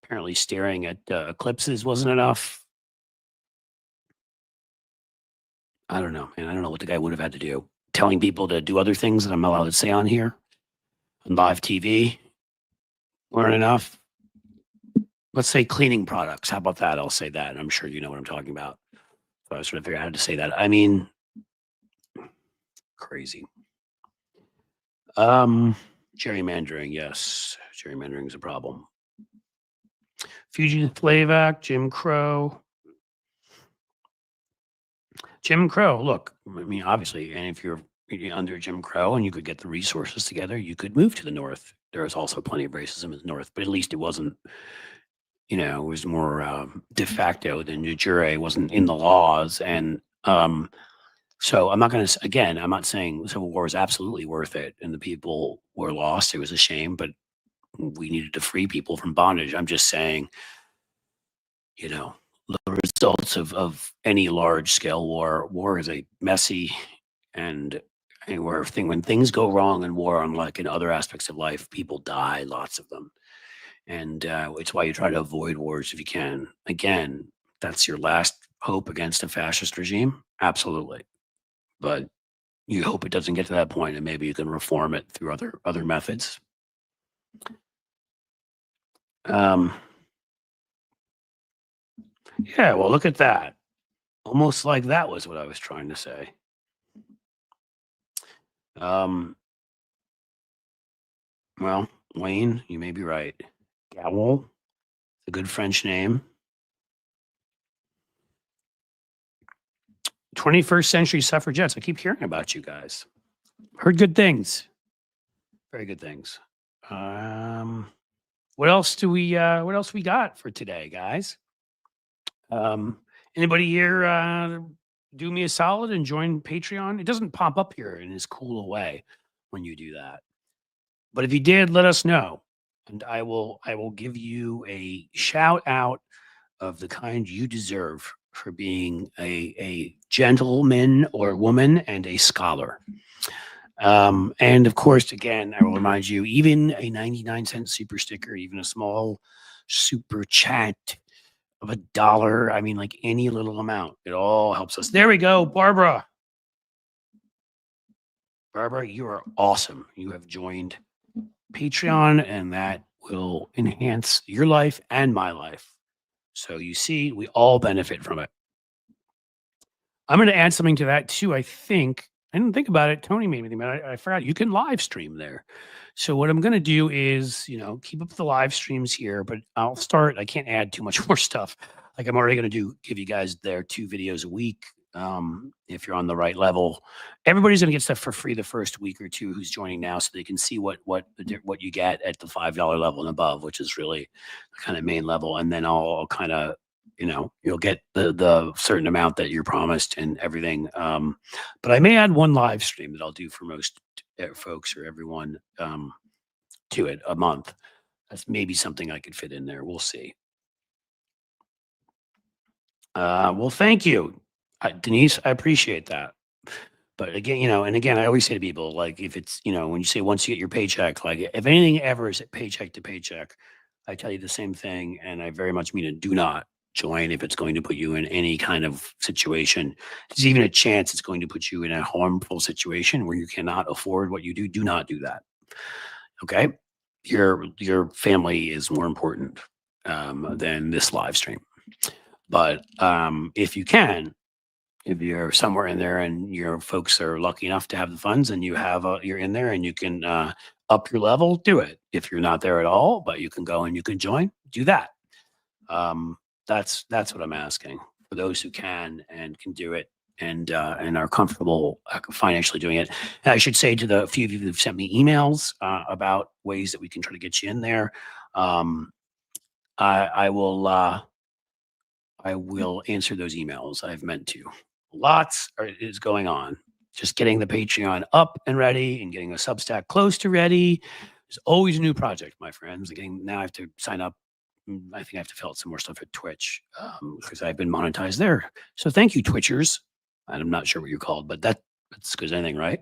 Apparently, staring at eclipses wasn't enough. I don't know, man. I don't know what the guy would have had to do. Telling people to do other things that I'm not allowed to say on here, on live TV, weren't enough. Let's say cleaning products. How about that? I'll say that. And I'm sure you know what I'm talking about. So I was trying to figure out how to say that. I mean, crazy. Gerrymandering, yes. Gerrymandering is a problem. Fugitive Slave Act, Jim Crow. Jim Crow, look, I mean, obviously, and if you're under Jim Crow and you could get the resources together, you could move to the North. There is also plenty of racism in the North, but at least it wasn't, it was more de facto than de jure. It wasn't in the laws. And so I'm not going to, again, I'm not saying Civil War is absolutely worth it and the people were lost. It was a shame, but we needed to free people from bondage. I'm just saying, the results of any large scale war is a messy and anywhere thing. When things go wrong in war, unlike in other aspects of life, people die, lots of them. And it's why you try to avoid wars if you can. Again, that's your last hope against a fascist regime. Absolutely. But you hope it doesn't get to that point and maybe you can reform it through other methods. Yeah, well, look at that. Almost like that was what I was trying to say. Well, Wayne, you may be right. Gavel, a good French name. 21st century suffragettes. I keep hearing about you guys. Heard good things. Very good things. What else we got for today, guys? Anybody here do me a solid and join Patreon? It doesn't pop up here in as cool a way when you do that. But if you did, let us know. And I will give you a shout out of the kind you deserve for being a gentleman or woman and a scholar. And of course, again, I will remind you, even a 99-cent super sticker, even a small super chat of $1, I mean, like any little amount, it all helps us. There we go, Barbara. Barbara, you are awesome. You have joined Patreon, and that will enhance your life and my life. So you see, we all benefit from it. I'm going to add something to that too. I think I didn't think about it. Tony made me think about it. I forgot you can live stream there. So what I'm going to do is, keep up the live streams here, but I'll start. I can't add too much more stuff. Like I'm already going to give you guys their 2 videos a week. If you're on the right level, everybody's going to get stuff for free the first week or 2 who's joining now, so they can see what you get at the $5 level and above, which is really the kind of main level. And then I'll kind of, you'll get the certain amount that you're promised and everything. But I may add one live stream that I'll do for most folks or everyone to it a month. That's maybe something I could fit in there. We'll see. Well, thank you. Denise, I appreciate that. But again, I always say to people, like, if it's, when you say once you get your paycheck, like if anything ever is paycheck to paycheck, I tell you the same thing. And I very much mean it. Do not join if it's going to put you in any kind of situation. There's even a chance it's going to put you in a harmful situation where you cannot afford what you do. Do not do that. Okay. Your family is more important than this live stream. But if you can, if you're somewhere in there and your folks are lucky enough to have the funds and you're in there and you can up your level, do it. If you're not there at all, but you can go and you can join, do that. That's what I'm asking for those who can and can do it and are comfortable financially doing it. And I should say to the few of you who've sent me emails about ways that we can try to get you in there, I will answer those emails. I've meant to. Lots is going on. Just getting the Patreon up and ready and getting a Substack close to ready. There's always a new project, my friends. Now I have to sign up I think I have to fill out some more stuff at Twitch because I've been monetized there. So thank you, Twitchers. I'm not sure what you're called, but that's as good as anything, right?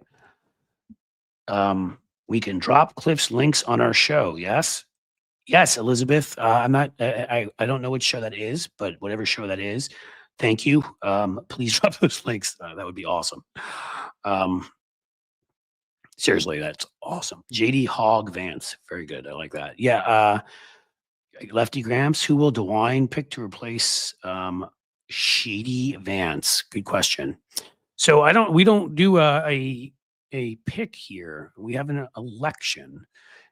We can drop Cliff's links on our show. Yes. Yes, Elizabeth. I'm not. I don't know which show that is, but whatever show that is, thank you. Please drop those links. That would be awesome. Seriously, that's awesome. JD Hogg Vance, very good. I like that. Yeah. Lefty Gramps, who will DeWine pick to replace Shady Vance? Good question. So we don't do a pick here. We have an election.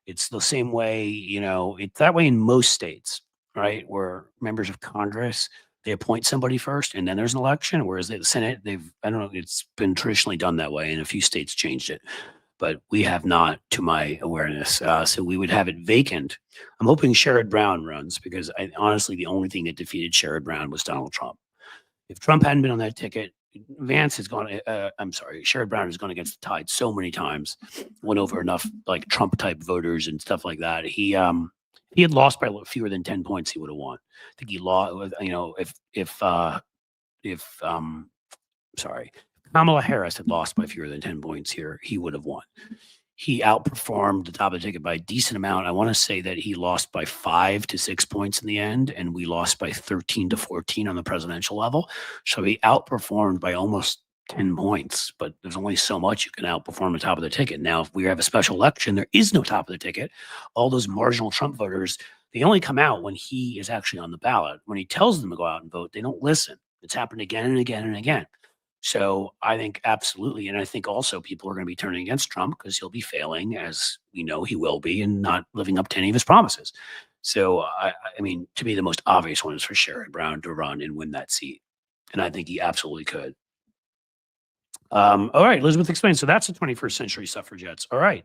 It's the same way, it's that way in most states, right? Where members of Congress, they appoint somebody first and then there's an election. Whereas the Senate, I don't know, it's been traditionally done that way and a few states changed it, but we have not, to my awareness. So we would have it vacant. I'm hoping Sherrod Brown runs because honestly, the only thing that defeated Sherrod Brown was Donald Trump. If Trump hadn't been on that ticket, Vance has gone. Sherrod Brown has gone against the tide so many times, won over enough like Trump type voters and stuff like that. He had lost by fewer than 10 points, he would have won. I think he lost. If Kamala Harris had lost by fewer than 10 points here, he would have won. He outperformed the top of the ticket by a decent amount. I want to say that he lost by 5 to 6 points in the end, and we lost by 13 to 14 on the presidential level. So he outperformed by almost 10 points, but there's only so much you can outperform the top of the ticket. Now, if we have a special election, there is no top of the ticket. All those marginal Trump voters, they only come out when he is actually on the ballot. When he tells them to go out and vote, they don't listen. It's happened again and again and again. So I think absolutely. And I think also people are going to be turning against Trump because he'll be failing, as we know he will be, and not living up to any of his promises. So, I mean, to me, the most obvious one is for Sherrod Brown to run and win that seat. And I think he absolutely could. All right, Elizabeth explains. So that's the 21st century suffragettes. All right.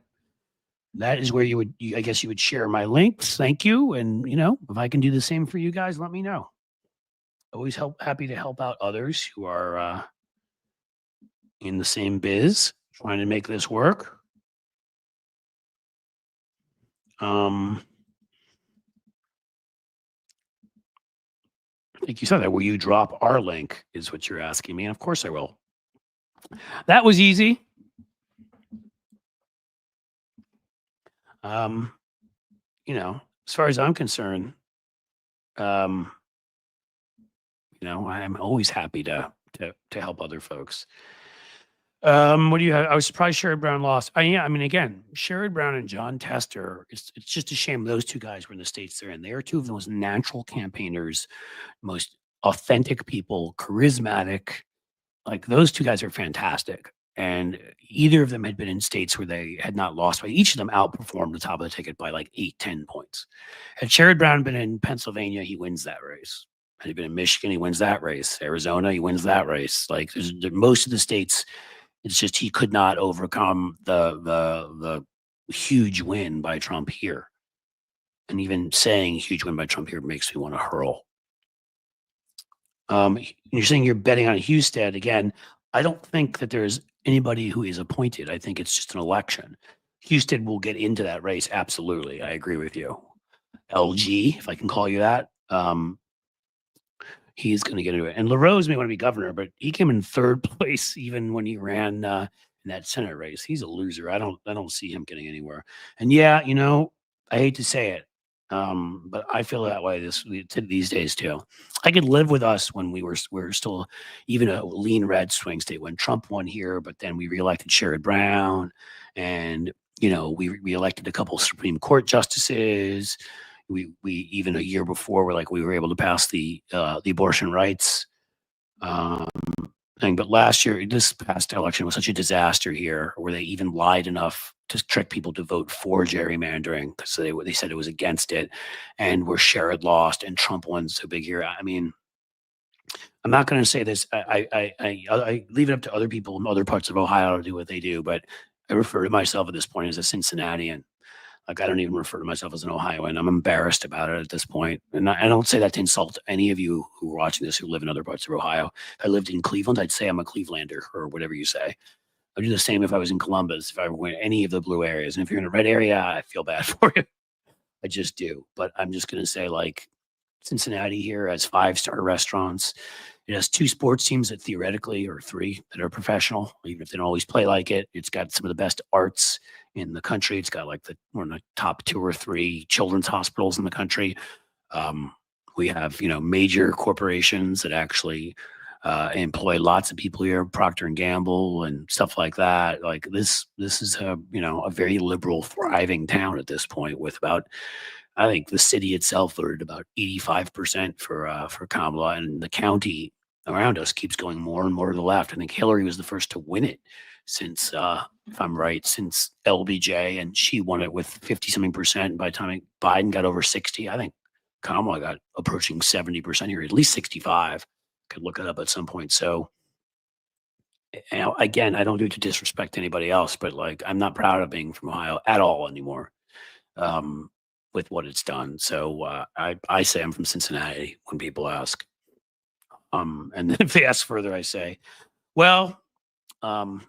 That is where I guess you would share my links. Thank you. And, if I can do the same for you guys, let me know. Always happy to help out others who are, in the same biz, trying to make this work. I think you said that. Will you drop our link is what you're asking me. And of course I will. That was easy. As far as I'm concerned, I'm always happy to help other folks. What do you have? I was surprised Sherrod Brown lost. Again, Sherrod Brown and John Tester, it's just a shame those two guys were in the states they're in. They are two of the most natural campaigners, most authentic people, charismatic. Like those two guys are fantastic. And either of them had been in states where they had not lost by each of them outperformed the top of the ticket by like 8-10 points. Had Sherrod Brown been in Pennsylvania, he wins that race. Had he been in Michigan, he wins that race. Arizona, he wins that race. Like most of the states, it's just he could not overcome the huge win by Trump here. And even saying huge win by Trump here makes me want to hurl. You're saying you're betting on Husted. Again, I don't think that there's anybody who is appointed. I think it's just an election. Husted will get into that race. Absolutely. I agree with you. LG, if I can call you that. He's going to get into it. And LaRose may want to be governor, but he came in third place even when he ran in that Senate race. He's a loser. I don't see him getting anywhere. And yeah, I hate to say it, but I feel that way these days too. I could live with us when we were still even a lean red swing state when Trump won here, but then we reelected Sherrod Brown, and we reelected a couple Supreme Court justices. We even a year before we were able to pass the abortion rights thing. But last year, this past election was such a disaster here, where they even lied enough to trick people to vote for gerrymandering because they said it was against it, and where Sherrod lost and Trump won so big here. I mean, I'm not going to say this. I leave it up to other people in other parts of Ohio to do what they do, but I refer to myself at this point as a Cincinnatian. Like, I don't even refer to myself as an Ohioan. I'm embarrassed about it at this point. And I don't say that to insult any of you who are watching this who live in other parts of Ohio. If I lived in Cleveland, I'd say I'm a Clevelander or whatever you say. I'd do the same if I was in Columbus, if I were in any of the blue areas. And if you're in a red area, I feel bad for you. I just do. But I'm just going to say, Cincinnati here has 5-star restaurants. It has 2 sports teams that theoretically, or 3 that are professional, even if they don't always play like it. It's got some of the best arts in the country. It's got like one of the top 2 or 3 children's hospitals in the country. We have, major corporations that actually employ lots of people here, Procter and Gamble and stuff like that. Like this is a very liberal, thriving town at this point, with about, I think the city itself voted about 85% for Kamala, and the county around us keeps going more and more to the left. I think Hillary was the first to win it since, if I'm right, since LBJ, and she won it with 50 something percent. And by the time Biden got over 60, I think Kamala got approaching 70% here, at least 65. Could look it up at some point. So, again, I don't do it to disrespect anybody else, but like, I'm not proud of being from Ohio at all anymore. With what it's done. So I say I'm from Cincinnati when people ask. And then if they ask further, I say, well, I'm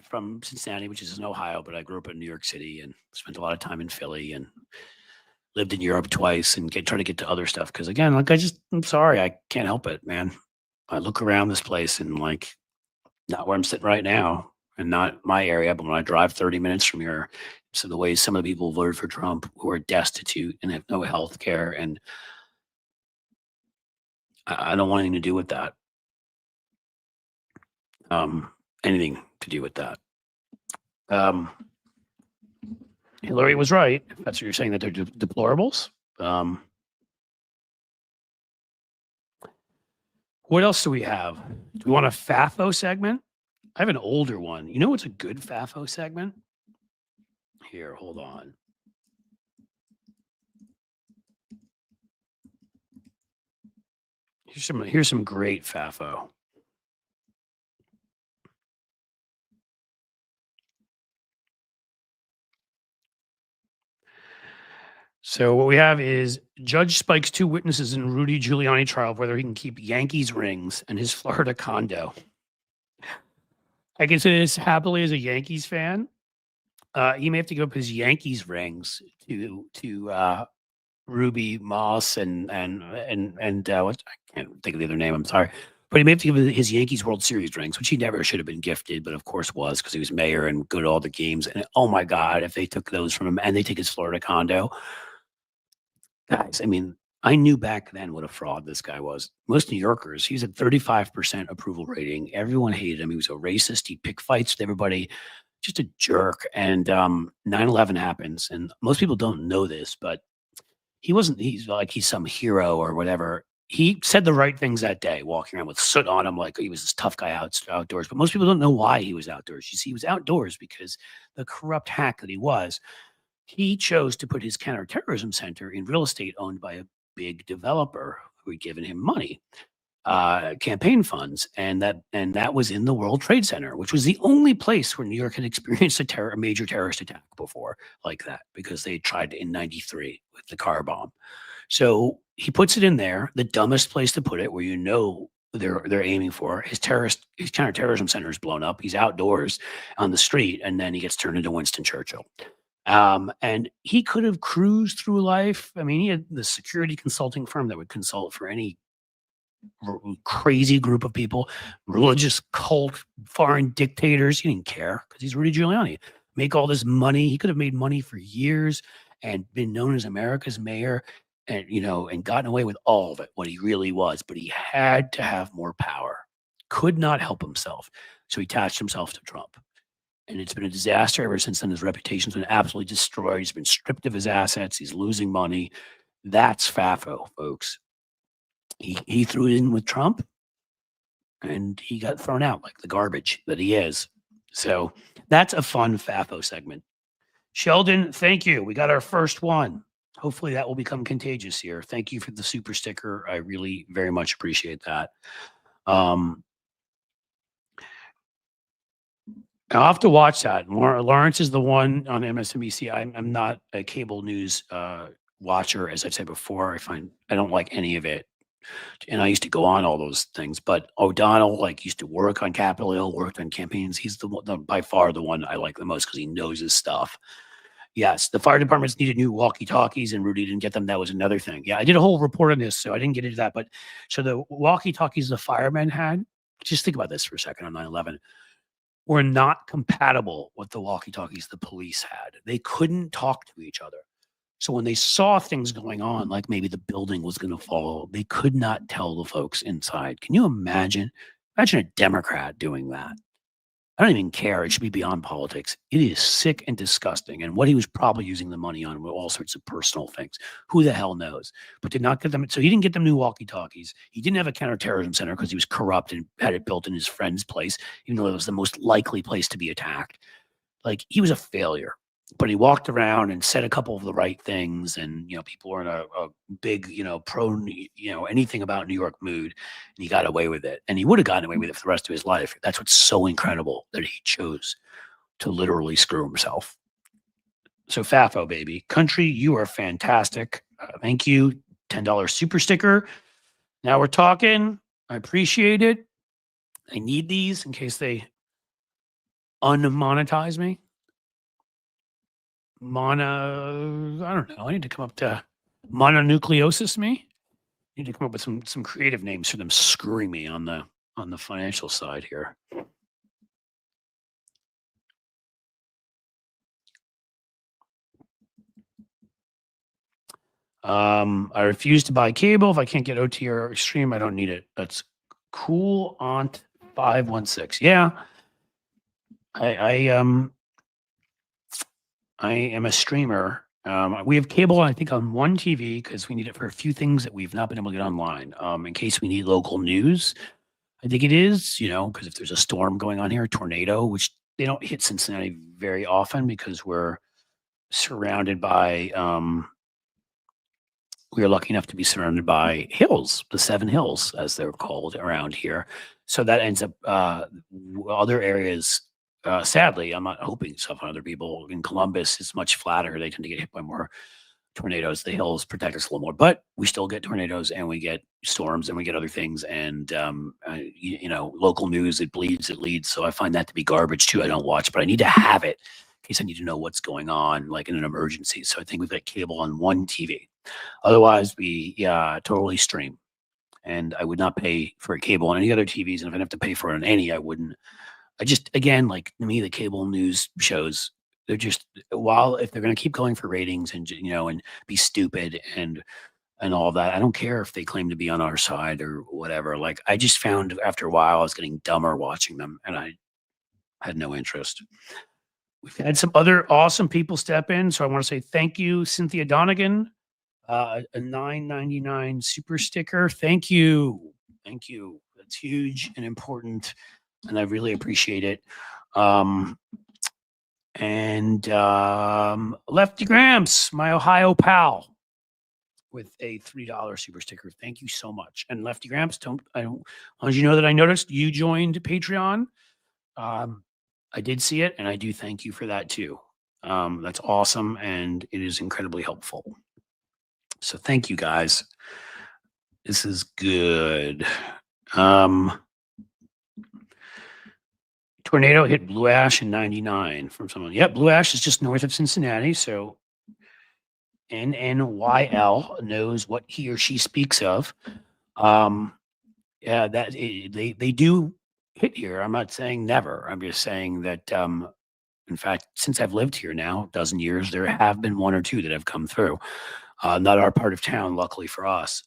from Cincinnati, which is in Ohio, but I grew up in New York City and spent a lot of time in Philly and lived in Europe twice and try to get to other stuff. Cause again, like I'm sorry, I can't help it, man. I look around this place and like, not where I'm sitting right now and not my area, but when I drive 30 minutes from here, so the way some of the people voted for Trump who are destitute and have no health care, and I don't want anything to do with that. Anything to do with that. Hillary was right. If that's what you're saying, that they're deplorables. What else do we have? Do we want a FAFO segment? I have an older one. You know what's a good FAFO segment? Here, hold on. Here's some great FAFO. So what we have is judge spikes 2 witnesses in Rudy Giuliani trial of whether he can keep Yankees rings and his Florida condo. I can say this happily as a Yankees fan. He may have to give up his Yankees rings to Ruby Moss and what, I can't think of the other name. I'm sorry, but he may have to give his Yankees World Series rings, which he never should have been gifted, but of course was, because he was mayor and go to all the games. And oh my God, if they took those from him and they take his Florida condo, guys, I mean, I knew back then what a fraud this guy was. Most New Yorkers, he's at 35% approval rating. Everyone hated him. He was a racist. He picked fights with everybody. Just a jerk. And 9/11 happens, and most people don't know this, but he's like he's some hero or whatever. He said the right things that day, walking around with soot on him, like he was this tough guy outdoors. But most people don't know why he was outdoors. You see, he was outdoors because the corrupt hack that he was, he chose to put his counterterrorism center in real estate owned by a big developer who had given him money, campaign funds, and that was in the World Trade Center, which was the only place where New York had experienced a major terrorist attack before like that, because they tried in '93 with the car bomb. So he puts it in there, the dumbest place to put it, where they're aiming for. His counterterrorism center is blown up. He's outdoors on the street, and then he gets turned into Winston Churchill. And he could have cruised through life. I mean, he had the security consulting firm that would consult for any crazy group of people, religious cult, foreign dictators. He didn't care because he's Rudy Giuliani. Make all this money. He could have made money for years and been known as America's mayor, and and gotten away with all of it, what he really was. But he had to have more power. Could not help himself. So he attached himself to Trump. And it's been a disaster ever since then. His reputation's been absolutely destroyed. He's been stripped of his assets. He's losing money. That's FAFO, folks. He threw it in with Trump, and he got thrown out like the garbage that he is. So that's a fun FAFO segment. Sheldon, thank you. We got our first one. Hopefully that will become contagious here. Thank you for the super sticker. I really very much appreciate that. I'll have to watch that. Lawrence is the one on MSNBC. I'm not a cable news watcher, as I've said before. I don't like any of it. And I used to go on all those things, but O'Donnell used to work on Capitol Hill, worked on campaigns. He's by far the one I like the most because he knows his stuff. Yes, the fire departments needed new walkie-talkies, and Rudy didn't get them. That was another thing. Yeah, I did a whole report on this, so I didn't get into that. But so the walkie-talkies the firemen had, just think about this for a second on 9/11, were not compatible with the walkie-talkies the police had. They couldn't talk to each other. So when they saw things going on, like maybe the building was going to fall, they could not tell the folks inside. Can you imagine? Imagine a Democrat doing that. I don't even care. It should be beyond politics. It is sick and disgusting. And what he was probably using the money on were all sorts of personal things. Who the hell knows? But did not get them. So he didn't get them new walkie talkies. He didn't have a counterterrorism center because he was corrupt and had it built in his friend's place, even though it was the most likely place to be attacked. Like, he was a failure. But he walked around and said a couple of the right things, and people were in a big, pro, anything about New York mood, and he got away with it. And he would have gotten away with it for the rest of his life. That's what's so incredible, that he chose to literally screw himself. So Fafo, baby, country, you are fantastic. Thank you. $10 super sticker. Now we're talking. I appreciate it. I need these in case they unmonetize me. I don't know. I need to come up to mononucleosis me. I need to come up with some creative names for them screwing me on the financial side here. I refuse to buy cable if I can't get OT or Extreme. I don't need it. That's cool. Aunt 516. Yeah. I am a streamer. We have cable, I think, on one TV because we need it for a few things that we've not been able to get online. In case we need local news, I think it is, because if there's a storm going on here, a tornado, which they don't hit Cincinnati very often because we're surrounded by, we are lucky enough to be surrounded by hills, the 7 hills, as they're called around here. So that ends up other areas. Sadly, I'm not hoping stuff on other people. In Columbus, it's much flatter. They tend to get hit by more tornadoes. The hills protect us a little more, but we still get tornadoes, and we get storms, and we get other things. And local news, it bleeds, it leads. So I find that to be garbage too. I don't watch, but I need to have it in case I need to know what's going on, like in an emergency. So I think we've got cable on one TV. Otherwise, we totally stream. And I would not pay for a cable on any other TVs. And if I have to pay for it on any, I wouldn't. I just, again, like, to me, the cable news shows, they're just, if they're going to keep going for ratings and, and be stupid and all that, I don't care if they claim to be on our side or whatever. Like, I just found after a while, I was getting dumber watching them, and I had no interest. We've had some other awesome people step in. So I want to say thank you, Cynthia Donegan, a $9.99 super sticker. Thank you. Thank you. That's huge and important, and I really appreciate it. Lefty Gramps, my Ohio pal, with a $3 super sticker. Thank you so much. And Lefty Gramps, I don't want you to know that I noticed you joined Patreon. I did see it, and I do thank you for that too. That's awesome, and it is incredibly helpful. So thank you, guys. This is good. Tornado hit Blue Ash in 99 from someone. Yep, Blue Ash is just north of Cincinnati. So NNYL knows what he or she speaks of. Yeah, they do hit here. I'm not saying never. I'm just saying that, in fact, since I've lived here now a dozen years, there have been 1 or 2 that have come through. Not our part of town, luckily for us.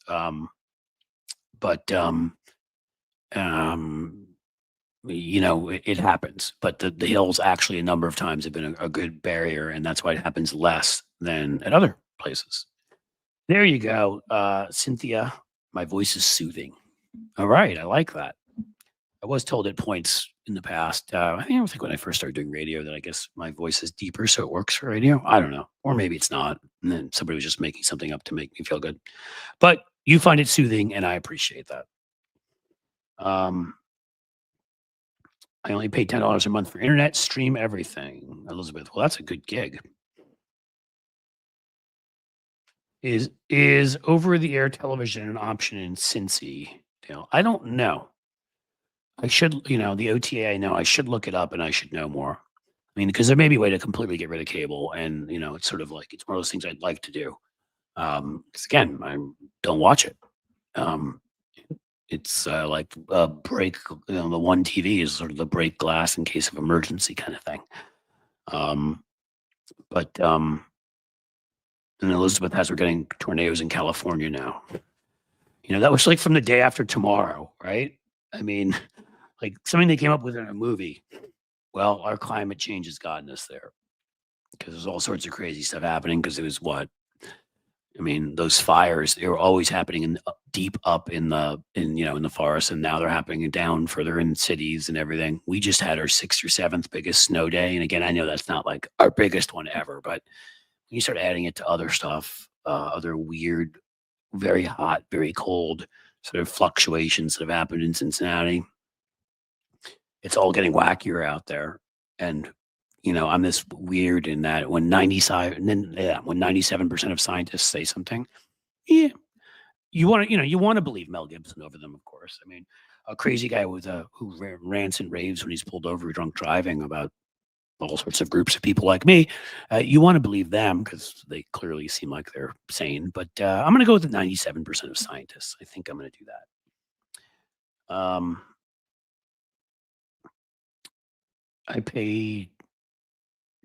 It happens, but the hills actually a number of times have been a good barrier, and that's why it happens less than at other places. There you go, Cynthia. My voice is soothing. All right, I like that. I was told at points in the past, I think when I first started doing radio, that I guess my voice is deeper, so it works for radio. I don't know, or maybe it's not, and then somebody was just making something up to make me feel good. But you find it soothing, and I appreciate that. I only pay $10 a month for internet, stream everything. Elizabeth, well, that's a good gig. Is over-the-air television an option in Cincy? I don't know. I should, the OTA, I know. I should look it up, and I should know more. I mean, because there may be a way to completely get rid of cable, and it's sort of like it's one of those things I'd like to do. Because again, I don't watch it. Um, it's like a break. The one TV is sort of the break glass in case of emergency kind of thing. But and Elizabeth has we're getting tornadoes in California now. That was like from the day after tomorrow, right? I mean, like something they came up with in a movie. Well, our climate change has gotten us there because there's all sorts of crazy stuff happening. Because it was what I mean, those fires, they were always happening deep up in the forest, and now they're happening down further in cities and everything. We just had our 6th or 7th biggest snow day, and again, I know that's not like our biggest one ever, but when you start adding it to other stuff, other weird, very hot, very cold sort of fluctuations that have happened in Cincinnati, it's all getting wackier out there. And I'm this weird in that when 97% of scientists say something, yeah, you want to believe Mel Gibson over them, of course. I mean, a crazy guy who rants and raves when he's pulled over drunk driving about all sorts of groups of people like me. You want to believe them because they clearly seem like they're sane. But I'm going to go with the 97% of scientists. I think I'm going to do that. I pay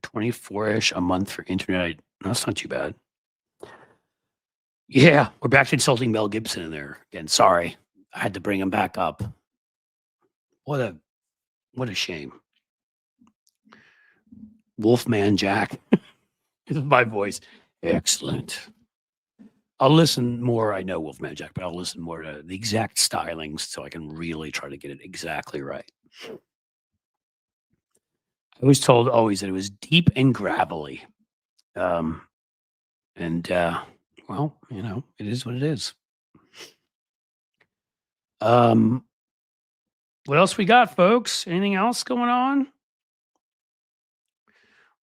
24-ish a month for internet. That's not too bad. Yeah, we're back to insulting Mel Gibson in there again. Sorry, I had to bring him back up. What a shame. Wolfman Jack. This is my voice. Excellent. I'll listen more. I know Wolfman Jack, but I'll listen more to the exact stylings so I can really try to get it exactly right. I was told always that it was deep and gravelly. Well, it is what it is. What else we got, folks? Anything else going on?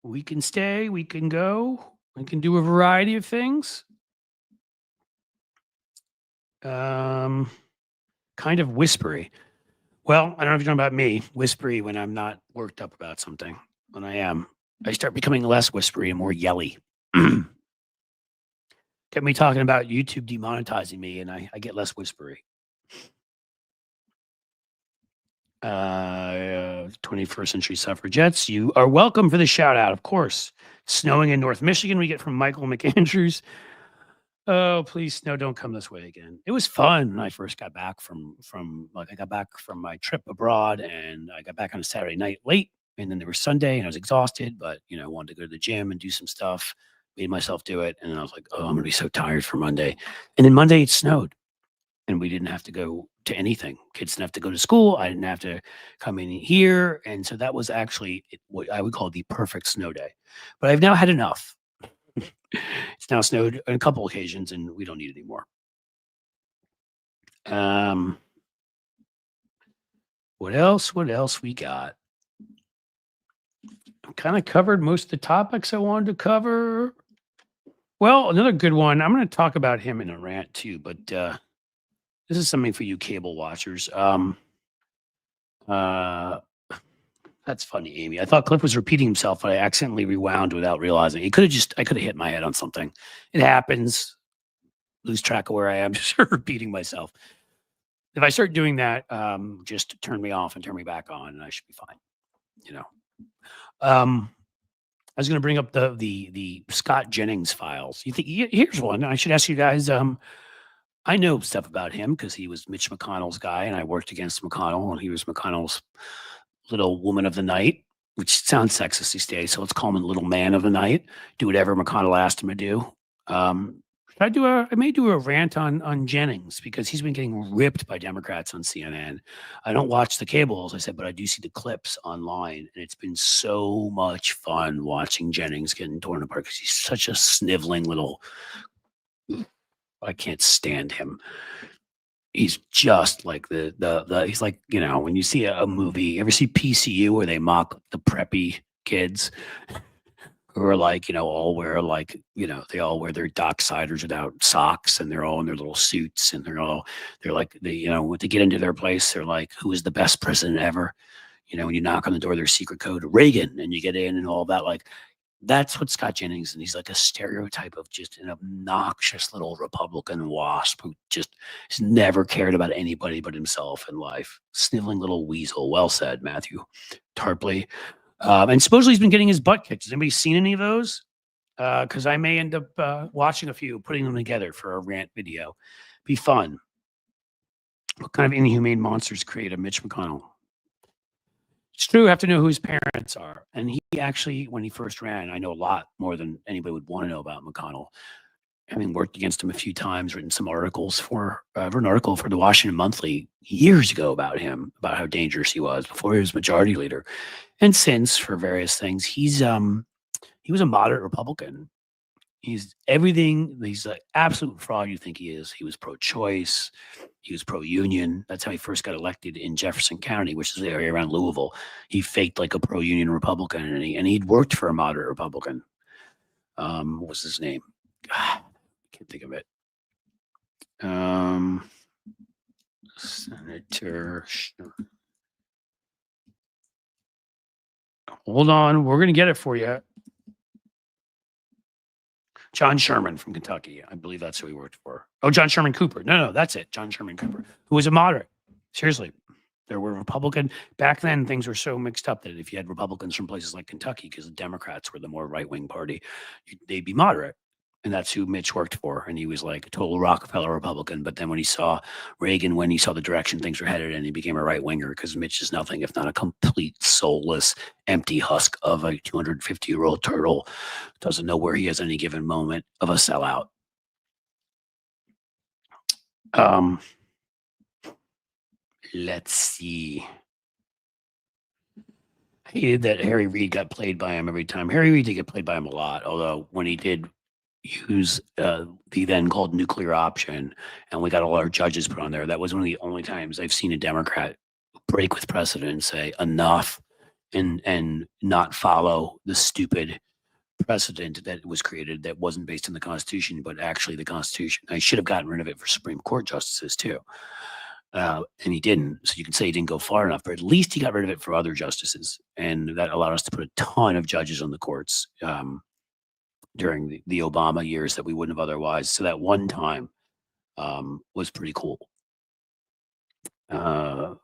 We can stay, we can go, we can do a variety of things. Kind of whispery. Well, I don't know if you're talking about me, whispery when I'm not worked up about something. When I am, I start becoming less whispery and more yelly. Get me talking about YouTube demonetizing me, and I get less whispery. 21st century suffragettes, you are welcome for the shout out, of course. Snowing in North Michigan, we get from Michael McAndrews. Oh, please, snow, don't come this way again. It was fun when I first got back from I got back from my trip abroad, and I got back on a Saturday night late, and then there was Sunday, and I was exhausted, but I wanted to go to the gym and do some stuff, made myself do it, and then I was like, oh, I'm gonna be so tired for Monday. And then Monday it snowed, and we didn't have to go to anything. Kids didn't have to go to school. I didn't have to come in here, and so that was actually what I would call the perfect snow day. But I've now had enough. It's now snowed on a couple occasions, and we don't need it anymore. What else? What else we got? I kind of covered most of the topics I wanted to cover. Well, another good one. I'm going to talk about him in a rant too, but this is something for you cable watchers. That's funny, Amy. I thought Cliff was repeating himself, but I accidentally rewound without realizing. I could have hit my head on something. It happens. Lose track of where I am, just repeating myself. If I start doing that, just turn me off and turn me back on, and I should be fine. I was going to bring up the Scott Jennings files. Here's one. I should ask you guys. I know stuff about him because he was Mitch McConnell's guy, and I worked against McConnell, and he was McConnell's little woman of the night, which sounds sexist these days. So let's call him a little man of the night. Do whatever McConnell asked him to do. I may do a rant on Jennings because he's been getting ripped by Democrats on CNN. I don't watch the cable, as I said, but I do see the clips online, and it's been so much fun watching Jennings getting torn apart because he's such a sniveling little. I can't stand him. He's just like he's like, when you see a movie, you ever see PCU where they mock the preppy kids who are like, all wear like, they all wear their docksiders without socks, and they're all in their little suits, and they're like, when they get into their place, they're like, who is the best president ever? You know, when you knock on the door, there's secret code Reagan, and you get in and all that. Like, that's what Scott Jennings, and he's like a stereotype of just an obnoxious little Republican wasp who just has never cared about anybody but himself in life. Sniveling little weasel. Well said, Matthew Tarpley. And supposedly he's been getting his butt kicked. Has anybody seen any of those? Because I may end up watching a few, putting them together for a rant video. Be fun. What kind of inhumane monsters created Mitch McConnell? It's true. I have to know who his parents are. And he actually, when he first ran, I know a lot more than anybody would want to know about McConnell. Having worked against him a few times, written some articles for, wrote an article for the Washington Monthly years ago about him, about how dangerous he was before he was majority leader. And since, for various things, he was a moderate Republican. He's everything. He's an absolute fraud you think he is. He was pro-choice. He was pro-union. That's how he first got elected in Jefferson County, which is the area around Louisville. He faked like a pro-union Republican, and he'd worked for a moderate Republican. What was his name? I can't think of it. Senator. Hold on, we're gonna get it for you. John Sherman from Kentucky. I believe that's who he worked for. Oh, John Sherman Cooper. No, that's it. John Sherman Cooper, who was a moderate. Seriously, there were Republican. Back then, things were so mixed up that if you had Republicans from places like Kentucky, because the Democrats were the more right-wing party, they'd be moderate. And that's who Mitch worked for. And he was like a total Rockefeller Republican. But then when he saw Reagan, when he saw the direction things were headed, and he became a right winger, because Mitch is nothing if not a complete soulless, empty husk of a 250-year-old turtle. Doesn't know where he is any given moment, of a sellout. Let's see. I hated that Harry Reid got played by him every time. Harry Reid did get played by him a lot, although when he did use the then called nuclear option, and we got all our judges put on there, that was one of the only times I've seen a Democrat break with precedent and say enough, and not follow the stupid precedent that was created that wasn't based in the Constitution, but actually the Constitution. I should have gotten rid of it for Supreme Court justices too. And he didn't. So you can say he didn't go far enough, but at least he got rid of it for other justices. And that allowed us to put a ton of judges on the courts during the Obama years that we wouldn't have otherwise. So that one time was pretty cool. But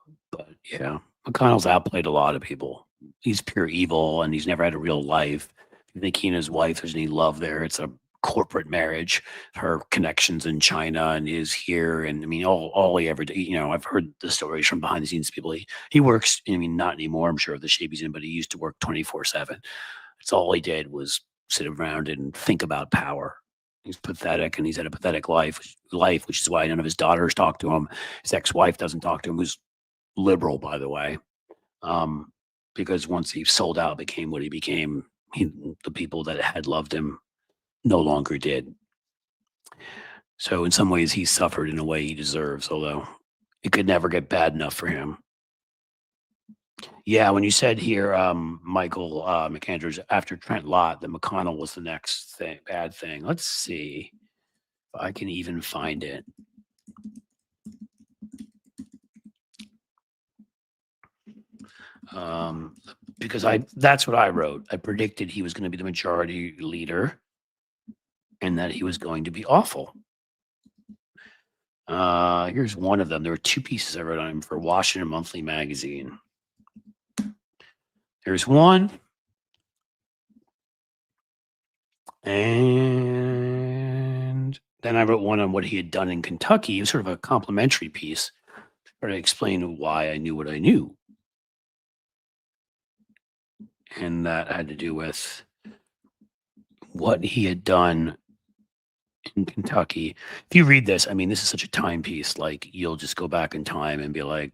yeah, McConnell's outplayed a lot of people. He's pure evil, and he's never had a real life. If you think he and his wife, there's any love there, it's a corporate marriage. Her connections in China and is here, and I mean, all he ever did. You know, I've heard the stories from behind the scenes people. He works. I mean, not anymore, I'm sure, of the shape he's in, but he used to work 24/7. That's all he did, was sit around and think about power. He's pathetic, and he's had a pathetic life, which is why none of his daughters talk to him. His ex-wife doesn't talk to him, who's liberal, by the way, because once he sold out, became what he became, the people that had loved him no longer did. So in some ways, he suffered in a way he deserves, although it could never get bad enough for him. Yeah, when you said here, Michael McAndrews, after Trent Lott, that McConnell was the next bad thing. Let's see if I can even find it. Because that's what I wrote. I predicted he was going to be the majority leader and that he was going to be awful. Here's one of them. There were two pieces I wrote on him for Washington Monthly magazine. There's one. And then I wrote one on what he had done in Kentucky. It was sort of a complimentary piece to explain why I knew what I knew. And that had to do with what he had done in Kentucky. If you read this, I mean, this is such a timepiece. Like, you'll just go back in time and be like,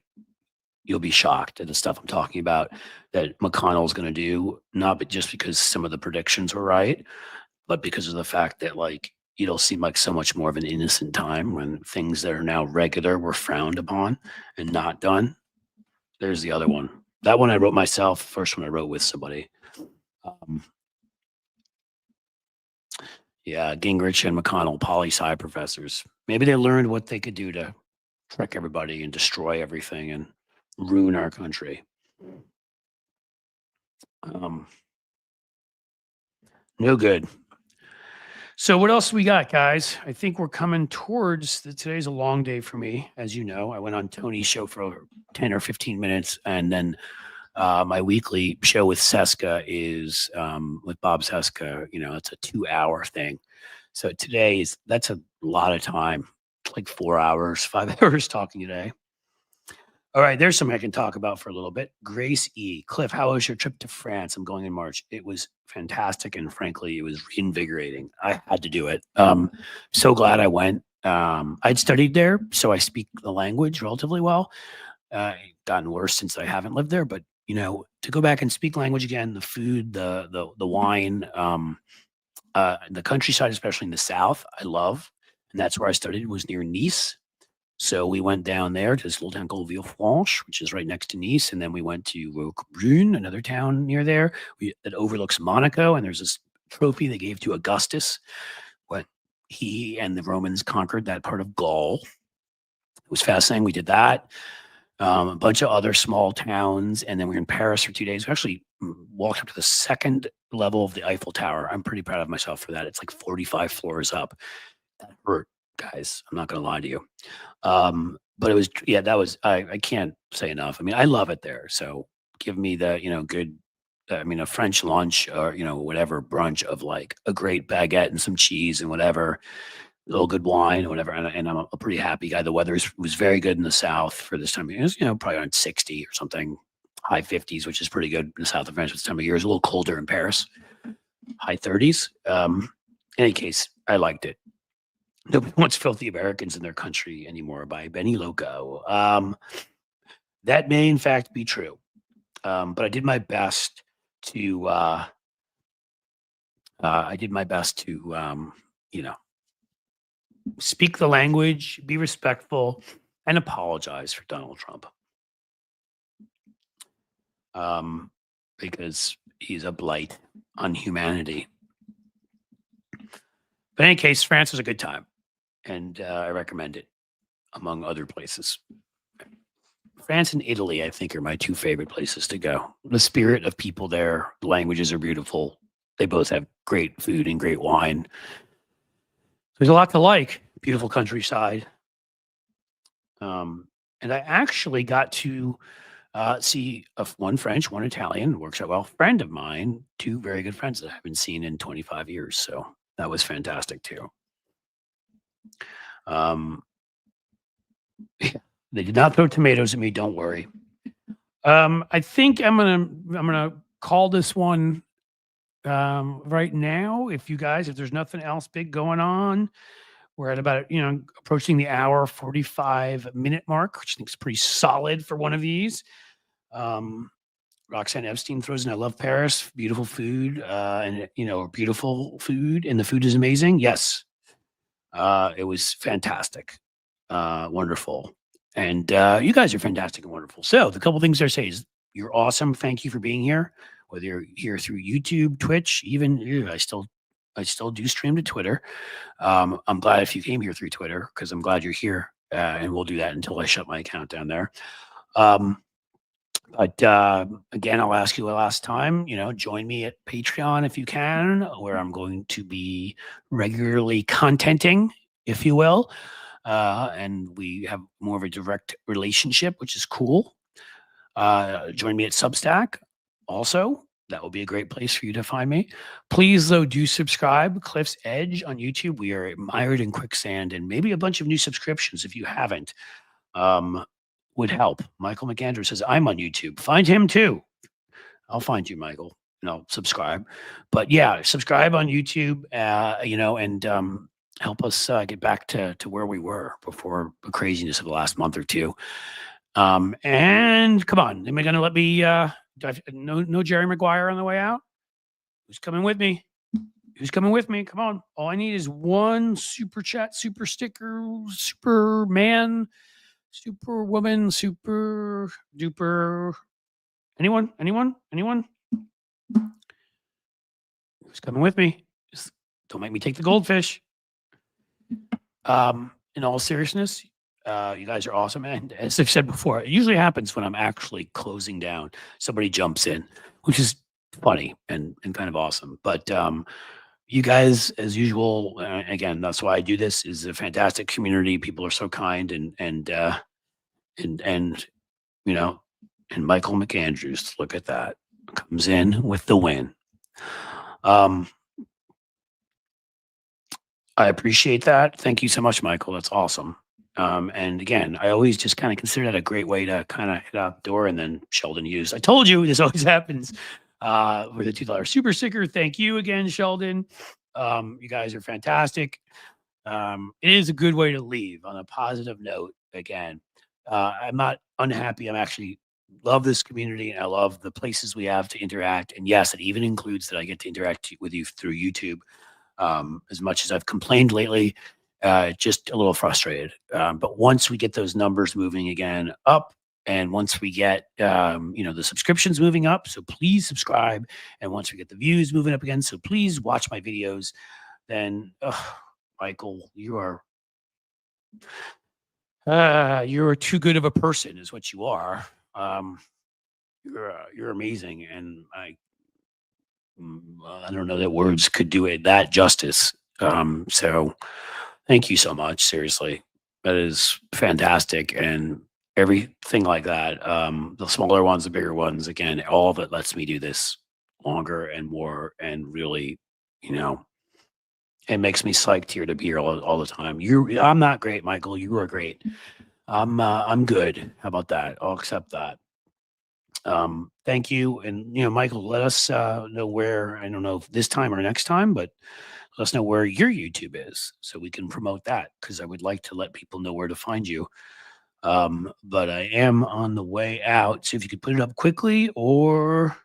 you'll be shocked at the stuff I'm talking about that McConnell's going to do, not just because some of the predictions were right, but because of the fact that, like, it'll seem like so much more of an innocent time when things that are now regular were frowned upon and not done. There's the other one. That one I wrote myself. First one I wrote with somebody. Yeah, Gingrich and McConnell, poli-sci professors. Maybe they learned what they could do to trick everybody and destroy everything and ruin our country. No good. So what else we got, guys? I think we're coming towards today's a long day for me. As you know, I went on Tony's show for 10 or 15 minutes. And then my weekly show with Seska is with Bob Seska. You know, it's a 2-hour thing. So that's a lot of time, like 4 hours, 5 hours talking today. All right, there's something I can talk about for a little bit. Grace E. Cliff, how was your trip to France? I'm going in March. It was fantastic, and frankly, it was reinvigorating. I had to do it. So glad I went. I'd studied there, so I speak the language relatively well. Gotten worse since I haven't lived there, but you know, to go back and speak language again, the food, the wine, the countryside, especially in the south, I love, and that's where I studied. Was near Nice. So we went down there to this little town called Villefranche, which is right next to Nice. And then we went to Rubin, another town near there that overlooks Monaco. And there's this trophy they gave to Augustus when he and the Romans conquered that part of Gaul. It was fascinating. We did that. A bunch of other small towns. And then we were in Paris for 2 days. We actually walked up to the second level of the Eiffel Tower. I'm pretty proud of myself for that. It's like 45 floors up. That hurt, guys. I'm not going to lie to you. But it was, yeah, that was, I can't say enough. I mean, I love it there. So give me the, you know, good, I mean, a French lunch or, you know, whatever brunch of like a great baguette and some cheese and whatever, a little good wine or whatever. And I'm a pretty happy guy. The weather was very good in the South for this time. It was, you know, probably around 60 or something, high 50s, which is pretty good in the South of France this time of year. It's a little colder in Paris, high 30s. In any case, I liked it. Nobody wants filthy Americans in their country anymore by Benny Loco. That may in fact be true. But I did my best to you know, speak the language, be respectful, and apologize for Donald Trump. Because he's a blight on humanity. But in any case, France was a good time. And I recommend it, among other places. France and Italy, I think, are my two favorite places to go. The spirit of people there, the languages are beautiful. They both have great food and great wine. There's a lot to like. Beautiful countryside. And I actually got to see one French, one Italian, works out well, friend of mine, two very good friends that I haven't seen in 25 years. So that was fantastic too. They did not throw tomatoes at me. Don't worry. I think I'm gonna call this one right now. If there's nothing else big going on, we're at about, you know, approaching the hour 45-minute mark, which I think is pretty solid for one of these. Roxanne Epstein throws in, I love Paris, beautiful food, and you know, beautiful food, and the food is amazing. Yes. It was fantastic, wonderful, and you guys are fantastic and wonderful. So the couple things I say is you're awesome. Thank you for being here. Whether you're here through YouTube, Twitch, even I still do stream to Twitter. I'm glad if you came here through Twitter because I'm glad you're here, and we'll do that until I shut my account down there. But again, I'll ask you the last time, you know, join me at Patreon if you can, where I'm going to be regularly contenting, if you will. And we have more of a direct relationship, which is cool. Join me at Substack also. That will be a great place for you to find me. Please, though, do subscribe. Cliff's Edge on YouTube. We are mired in quicksand, and maybe a bunch of new subscriptions if you haven't. Would help. Michael McAndrew says, I'm on YouTube. Find him too. I'll find you, Michael, and I'll subscribe. But yeah, subscribe on YouTube, you know, and help us get back to where we were before the craziness of the last month or two. And come on, am I going to let me, no Jerry Maguire on the way out? Who's coming with me? Who's coming with me? Come on. All I need is one super chat, super sticker, Superman, Superwoman, super duper. Anyone? Who's coming with me? Just don't make me take the goldfish. In all seriousness, you guys are awesome. And as I've said before, it usually happens when I'm actually closing down. Somebody jumps in, which is funny and kind of awesome. But you guys, as usual, again, that's why I do this. Is a fantastic community. People are so kind and you know, and Michael McAndrews, look at that, comes in with the win. I appreciate that. Thank you so much, Michael. That's awesome. And again, I always just kind of consider that a great way to kind of hit out the door, and then Sheldon used. I told you this always happens with a $2 super sticker. Thank you again, Sheldon. You guys are fantastic. It is a good way to leave on a positive note. Again, I'm not unhappy. I'm actually love this community, and I love the places we have to interact. And yes, it even includes that I get to interact with you through YouTube. As much as I've complained lately, just a little frustrated. But once we get those numbers moving again up, and once we get the subscriptions moving up, so please subscribe. And once we get the views moving up again, so please watch my videos. Then, Michael, you're too good of a person, is what you are. You're amazing, and I don't know that words could do it that justice. So thank you so much. Seriously, that is fantastic. And everything like that, the smaller ones, the bigger ones, again, all of it lets me do this longer and more, and really, it makes me psyched here to be here all the time. I'm not great, Michael. You are great. I'm good. How about that? I'll accept that. Thank you. And, Michael, let us know where, I don't know if this time or next time, but let us know where your YouTube is so we can promote that, because I would like to let people know where to find you. But I am on the way out. So if you could put it up quickly, or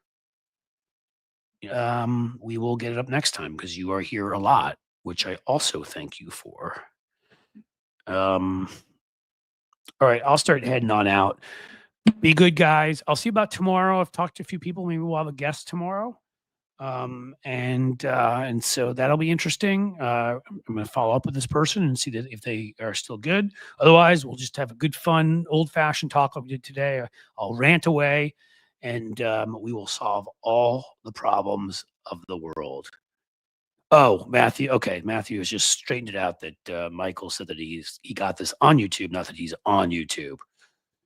we will get it up next time, because you are here a lot, which I also thank you for. All right, I'll start heading on out. Be good, guys. I'll see you about tomorrow. I've talked to a few people. Maybe we'll have a guest tomorrow. And so that'll be interesting. I'm going to follow up with this person and see that if they are still good. Otherwise, we'll just have a good, fun, old-fashioned talk like we did today. I'll rant away, and we will solve all the problems of the world. Oh, Matthew. Okay, Matthew has just straightened it out that Michael said that he got this on YouTube, not that he's on YouTube.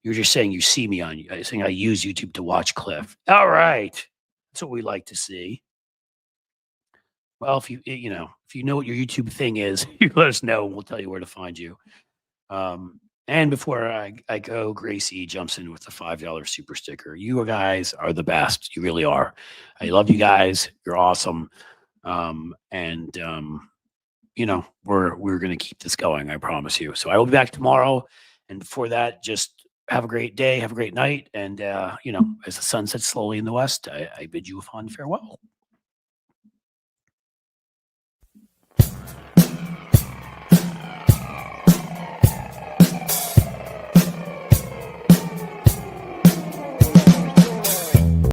You're just saying you see me on, saying I use YouTube to watch Cliff. All right. That's what we like to see. Well, if you know what your YouTube thing is, you let us know and we'll tell you where to find you. And before I go, Gracie jumps in with the $5 super sticker. You guys are the best. You really are. I love you guys. You're awesome. We're going to keep this going. I promise you. So I will be back tomorrow. And before that, just have a great day, have a great night. And, as the sun sets slowly in the west, I bid you a fond farewell.